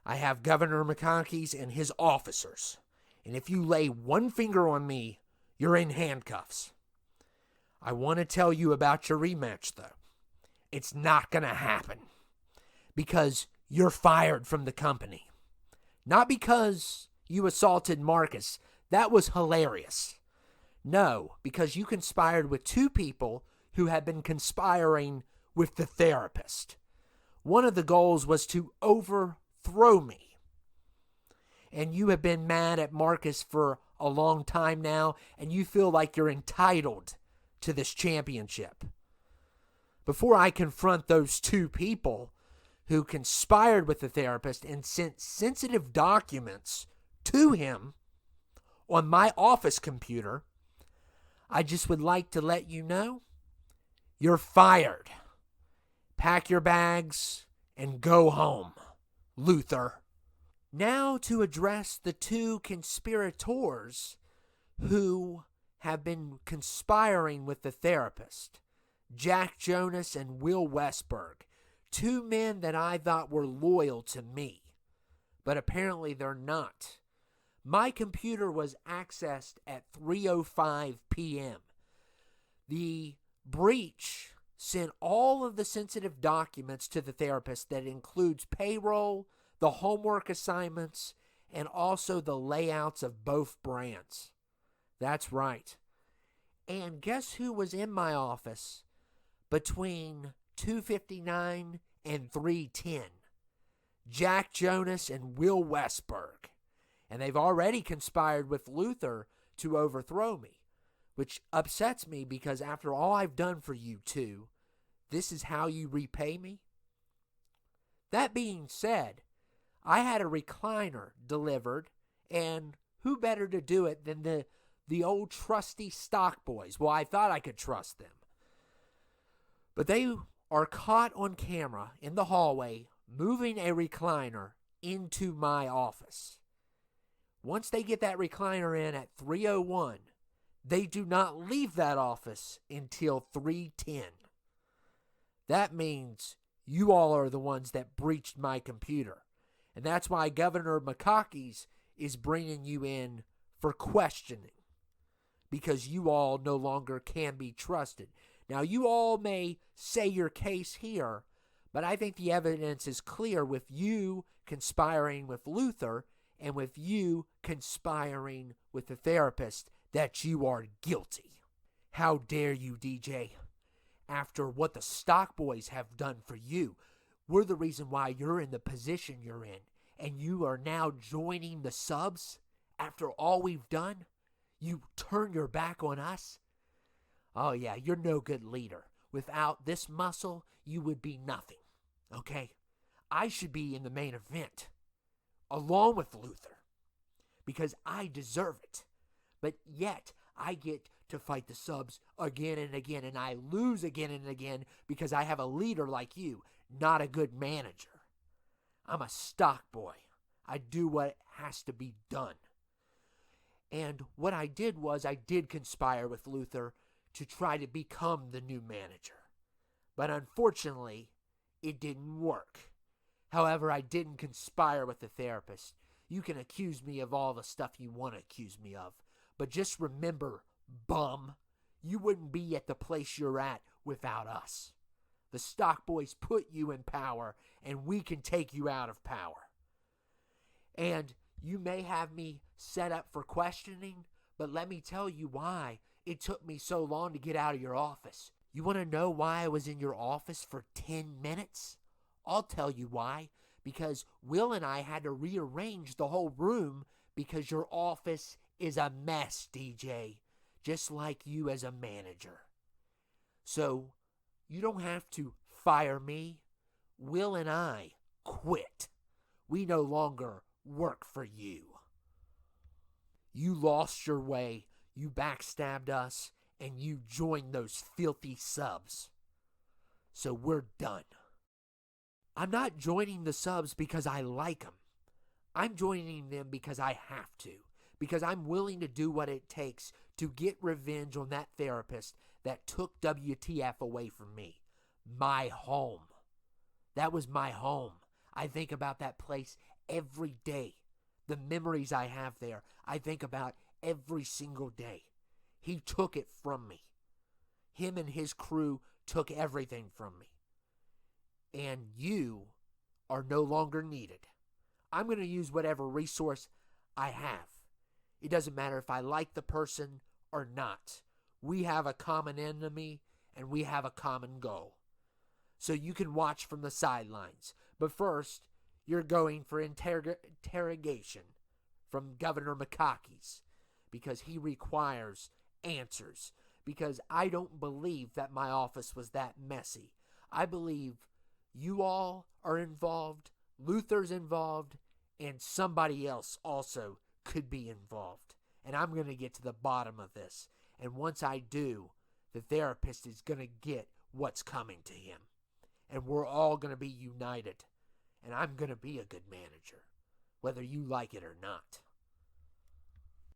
I have Governor McConkey's and his officers. And if you lay one finger on me, you're in handcuffs. I want to tell you about your rematch, though. It's not going to happen. Because you're fired from the company. Not because you assaulted Marcus. That was hilarious. No, because you conspired with two people who had been conspiring with the therapist. One of the goals was to overthrow me. And you have been mad at Marcus for a long time now, and you feel like you're entitled to this championship. Before I confront those two people who conspired with the therapist and sent sensitive documents to him on my office computer, I just would like to let you know, you're fired. Pack your bags and go home, Luther. Now to address the two conspirators who have been conspiring with the therapist, Jack Jonas and Will Westberg. Two men that I thought were loyal to me, but apparently they're not. My computer was accessed at 3:05 p.m. The breach sent all of the sensitive documents to the therapist that includes payroll, the homework assignments, and also the layouts of both brands. That's right. And guess who was in my office between 2:59 and 3:10? Jack Jonas and Will Westberg. And they've already conspired with Luther to overthrow me, which upsets me because after all I've done for you two, this is how you repay me? That being said, I had a recliner delivered, and who better to do it than the old trusty stock boys? Well, I thought I could trust them. But they are caught on camera in the hallway moving a recliner into my office. Once they get that recliner in at 3:01, they do not leave that office until 3:10. That means you all are the ones that breached my computer. And that's why Governor McConkey's is bringing you in for questioning. Because you all no longer can be trusted. Now, you all may say your case here, but I think the evidence is clear with you conspiring with Luther and with you conspiring with the therapist that you are guilty. How dare you, DJ? After what the stock boys have done for you, we're the reason why you're in the position you're in, and you are now joining the subs after all we've done? You turn your back on us? Oh yeah, you're no good leader. Without this muscle, you would be nothing, okay? I should be in the main event, along with Luther, because I deserve it. But yet, I get to fight the subs again and again, and I lose again and again because I have a leader like you, not a good manager. I'm a stock boy. I do what has to be done. And what I did was I did conspire with Luther to try to become the new manager. But unfortunately, it didn't work. However, I didn't conspire with the therapist. You can accuse me of all the stuff you want to accuse me of. But just remember, bum, you wouldn't be at the place you're at without us. The Stock Boys put you in power, and we can take you out of power. And you may have me set up for questioning, but let me tell you why it took me so long to get out of your office. You want to know why I was in your office for 10 minutes? I'll tell you why. Because Will and I had to rearrange the whole room because your office is a mess, DJ. Just like you as a manager. So, you don't have to fire me. Will and I quit. We no longer work for you. You lost your way, you backstabbed us, and you joined those filthy subs. So we're done. I'm not joining the subs because I like them. I'm joining them because I have to. Because I'm willing to do what it takes to get revenge on that therapist that took WTF away from me. My home. That was my home. I think about that place every day. The memories I have there, I think about every single day. He took it from me. Him and his crew took everything from me. And you are no longer needed. I'm going to use whatever resource I have. It doesn't matter if I like the person or not. We have a common enemy and we have a common goal. So you can watch from the sidelines. But first, you're going for interrogation from Governor McCockey's because he requires answers. Because I don't believe that my office was that messy. I believe you all are involved, Luther's involved, and somebody else also could be involved. And I'm going to get to the bottom of this. And once I do, the therapist is going to get what's coming to him. And we're all going to be united. And I'm going to be a good manager, whether you like it or not.